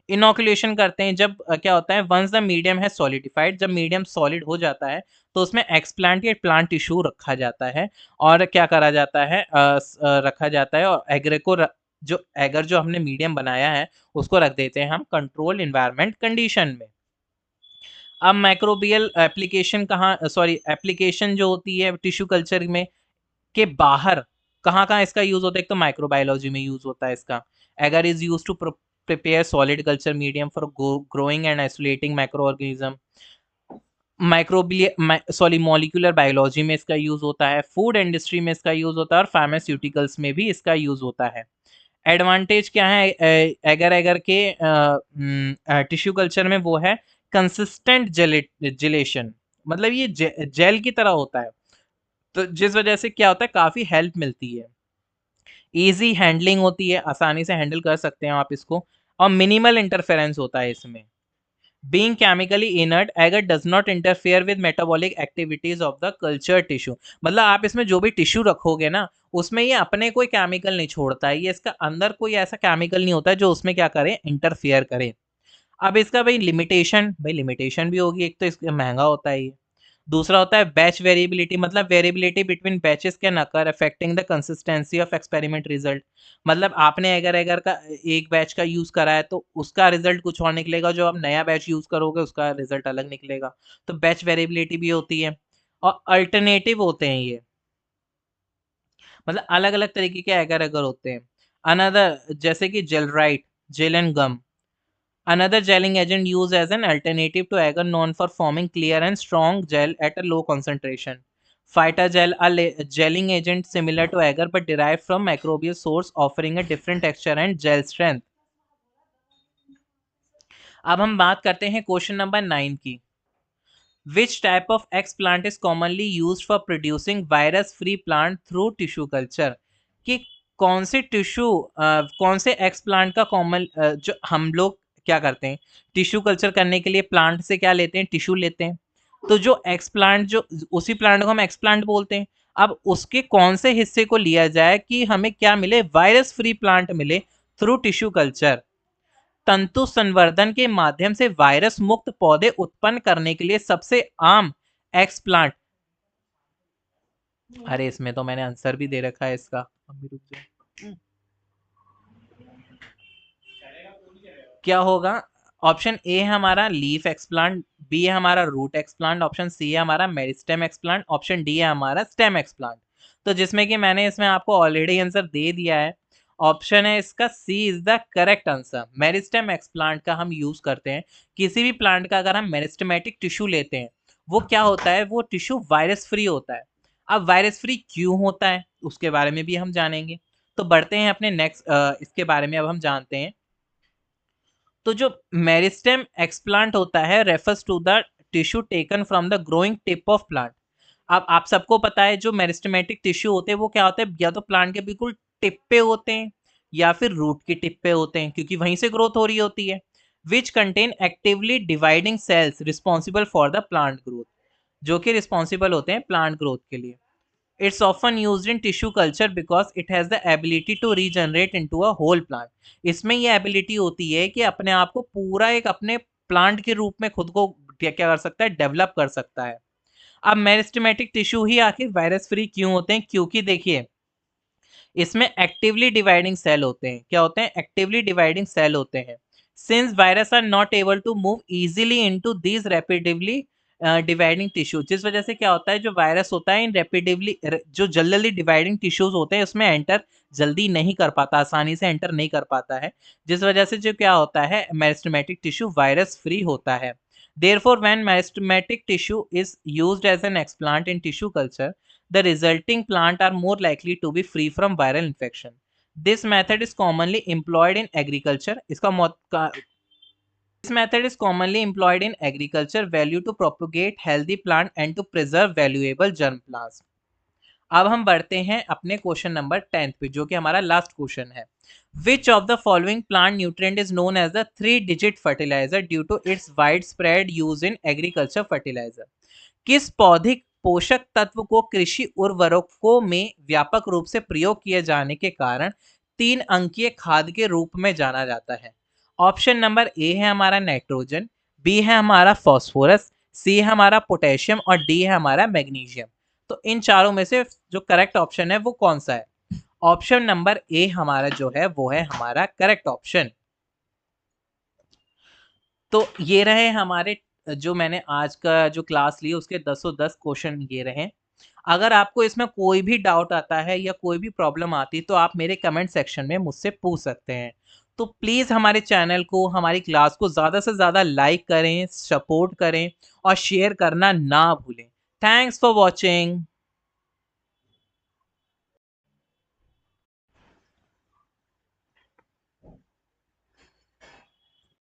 इनोकुलेशन करते हैं जब क्या होता है, वंस द मीडियम है सॉलिडिफाइड, जब मीडियम सॉलिड हो जाता है तो उसमें एक्सप्लांट या प्लांट टिश्यू रखा जाता है, और क्या करा जाता है, रखा जाता है, और एग्रे को जो एगर जो हमने मीडियम बनाया है उसको रख देते हैं हम कंट्रोल इन्वायरमेंट कंडीशन में। अब माइक्रोबियल एप्लीकेशन कहाँ, सॉरी एप्लीकेशन जो होती है टिश्यू कल्चर में के बाहर कहाँ कहाँ इसका यूज होता है, एक तो माइक्रोबायोलॉजी में यूज होता है इसका। Agar is use to prepare solid culture medium for growing and isolating microorganism. Sorry molecular biology में इसका यूज होता है, फूड इंडस्ट्री में इसका यूज होता है, और फार्मास्यूटिकल्स में भी इसका यूज होता है। एडवांटेज क्या है एगर एगर के टिश्यू कल्चर में, वो है कंसिस्टेंट जिलेशन, मतलब ये जेल की तरह होता है, तो जिस वजह से क्या होता है, काफ़ी हेल्प मिलती है। ईजी हैंडलिंग होती है, आसानी से हैंडल कर सकते हैं आप इसको, और मिनिमल इंटरफेरेंस होता है इसमें। Being chemically inert, agar does not interfere with metabolic activities of the culture tissue. मतलब आप इसमें जो भी टिश्यू रखोगे ना, उसमें ये अपने कोई केमिकल नहीं छोड़ता है, ये इसका अंदर कोई ऐसा केमिकल नहीं होता है जो उसमें क्या करे, इंटरफेयर करे। अब इसका भाई लिमिटेशन भी होगी, एक तो इसका महंगा होता है ये। दूसरा होता है बैच वेरिएबिलिटी, मतलब variability between batches can occur affecting the consistency of experiment result. मतलब आपने अगर अगर का एक बैच का यूज करा है तो उसका रिजल्ट कुछ और निकलेगा, जो आप नया बैच यूज करोगे उसका रिजल्ट अलग निकलेगा। तो बैच वेरिएबिलिटी भी होती है। और अल्टरनेटिव होते हैं ये, मतलब अलग अलग तरीके के एगर एगर होते हैं। अनदर जैसे कि Gelrite, gel and gum, another gelling agent used as an alternative to agar known for forming clear and strong gel at a low concentration. Phytogel, a gelling agent similar to agar but derived from microbial source, offering a different texture and gel strength. अब हम बात करते हैं question number 9 की। Which type of X plant is commonly used for producing virus free plant through tissue culture? कि कौन से tissue, कौन से एक्स प्लांट का कॉमन, जो हम लोग क्या करते हैं टिश्यू कल्चर करने के लिए प्लांट से क्या लेते हैं, टिश्यू लेते हैं। तो जो एक्स प्लांट, जो उसी प्लांट को हम एक्स प्लांट बोलते हैं। अब उसके कौन से हिस्से को लिया जाए कि हमें क्या मिले, वायरस फ्री प्लांट मिले थ्रू टिश्यू कल्चर। तंतु संवर्धन के माध्यम से वायरस मुक्त पौधे उत्पन्न करने के लिए सबसे आम एक्स प्लांट। अरे इसमें तो मैंने आंसर भी दे रखा है इसका, अभी रुक जाओ। क्या होगा, ऑप्शन ए है हमारा लीफ एक्सप्लांट, बी है हमारा रूट एक्सप्लांट, ऑप्शन सी है हमारा मेरिस्टेम एक्सप्लांट, ऑप्शन डी है हमारा स्टेम एक्सप्लांट। तो जिसमें कि मैंने इसमें आपको ऑलरेडी आंसर दे दिया है। ऑप्शन है इसका C is the correct answer. Meristem explant का हम यूज करते हैं किसी भी प्लांट का, अगर हम मेरिस्टेमेटिक टिश्यू लेते हैं, वो क्या होता है, वो टिश्यू वायरस फ्री होता है। अब वायरस फ्री क्यों होता है उसके बारे में भी हम जानेंगे। तो बढ़ते हैं अपने नेक्स्ट, इसके बारे में अब हम जानते हैं। तो जो मेरिस्टेम एक्सप्लांट होता है refers to the tissue taken from the growing tip of plant. अब आप सबको पता है जो मेरिस्टेमेटिक टिश्यू होते हैं वो क्या होते हैं, या तो प्लांट के बिल्कुल टिप पे होते हैं या फिर रूट की टिप पे होते हैं, क्योंकि वहीं से ग्रोथ हो रही होती है। Which contain actively dividing cells responsible for the plant growth, जो कि रिस्पॉन्सिबल होते हैं प्लांट ग्रोथ के लिए। It's often used in tissue culture because it has the ability to regenerate into a whole plant. इसमें ये एबिलिटी होती है कि अपने आप को पूरा एक अपने प्लांट के रूप में खुद को क्या क्या कर सकता है, डेवलप कर सकता है। अब मेरिस्टेमेटिक टिश्यू ही आखिर वायरस फ्री क्यों होते हैं, क्योंकि देखिए इसमें एक्टिवली डिवाइडिंग सेल होते हैं। क्या होते हैं, एक्टिवली डिवाइडिंग सेल होते हैं। Since virus are not able to move easily into these rapidly dividing tissue, जिस वजह से क्या होता है, जो वायरस होता है इन रैपिडली, जो जल्दी डिवाइडिंग टिश्यूज होते हैं उसमें एंटर जल्दी नहीं कर पाता, आसानी से एंटर नहीं कर पाता है, जिस वजह से जो क्या होता है मेरिस्टेमेटिक टिश्यू वायरस फ्री होता है। Therefore, when meristematic tissue is used as an explant in tissue culture, the resulting plant are more likely to be free from viral infection. This method is commonly employed in agriculture. This method is commonly employed in agriculture value to propagate healthy plant and to preserve valuable germ plants. अब हम बढ़ते हैं अपने question number 10 पे, जो कि हमारा last question है। Which of the following plant nutrient is known as the 3-digit fertilizer due to its widespread use in agriculture fertilizer. किस पौधिक पोषक तत्व को कृषि उर्वरकों में व्यापक रूप से प्रयोग किए जाने के कारण 3 अंकीय खाद के रूप में जाना जाता है। ऑप्शन नंबर ए है हमारा नाइट्रोजन, बी है हमारा फॉस्फोरस, सी है हमारा पोटेशियम और डी है हमारा मैग्नीशियम। तो इन चारों में से जो करेक्ट ऑप्शन है वो कौन सा है? ऑप्शन नंबर ए हमारा जो है वो है हमारा करेक्ट ऑप्शन। तो ये रहे हमारे, जो मैंने आज का जो क्लास ली उसके 10 क्वेश्चन ये रहे। अगर आपको इसमें कोई भी डाउट आता है या कोई भी प्रॉब्लम आती तो आप मेरे कमेंट सेक्शन में मुझसे पूछ सकते हैं। तो प्लीज़ हमारे चैनल को, हमारी क्लास को ज़्यादा से ज़्यादा लाइक करें, सपोर्ट करें और शेयर करना ना भूलें। Thanks for watching.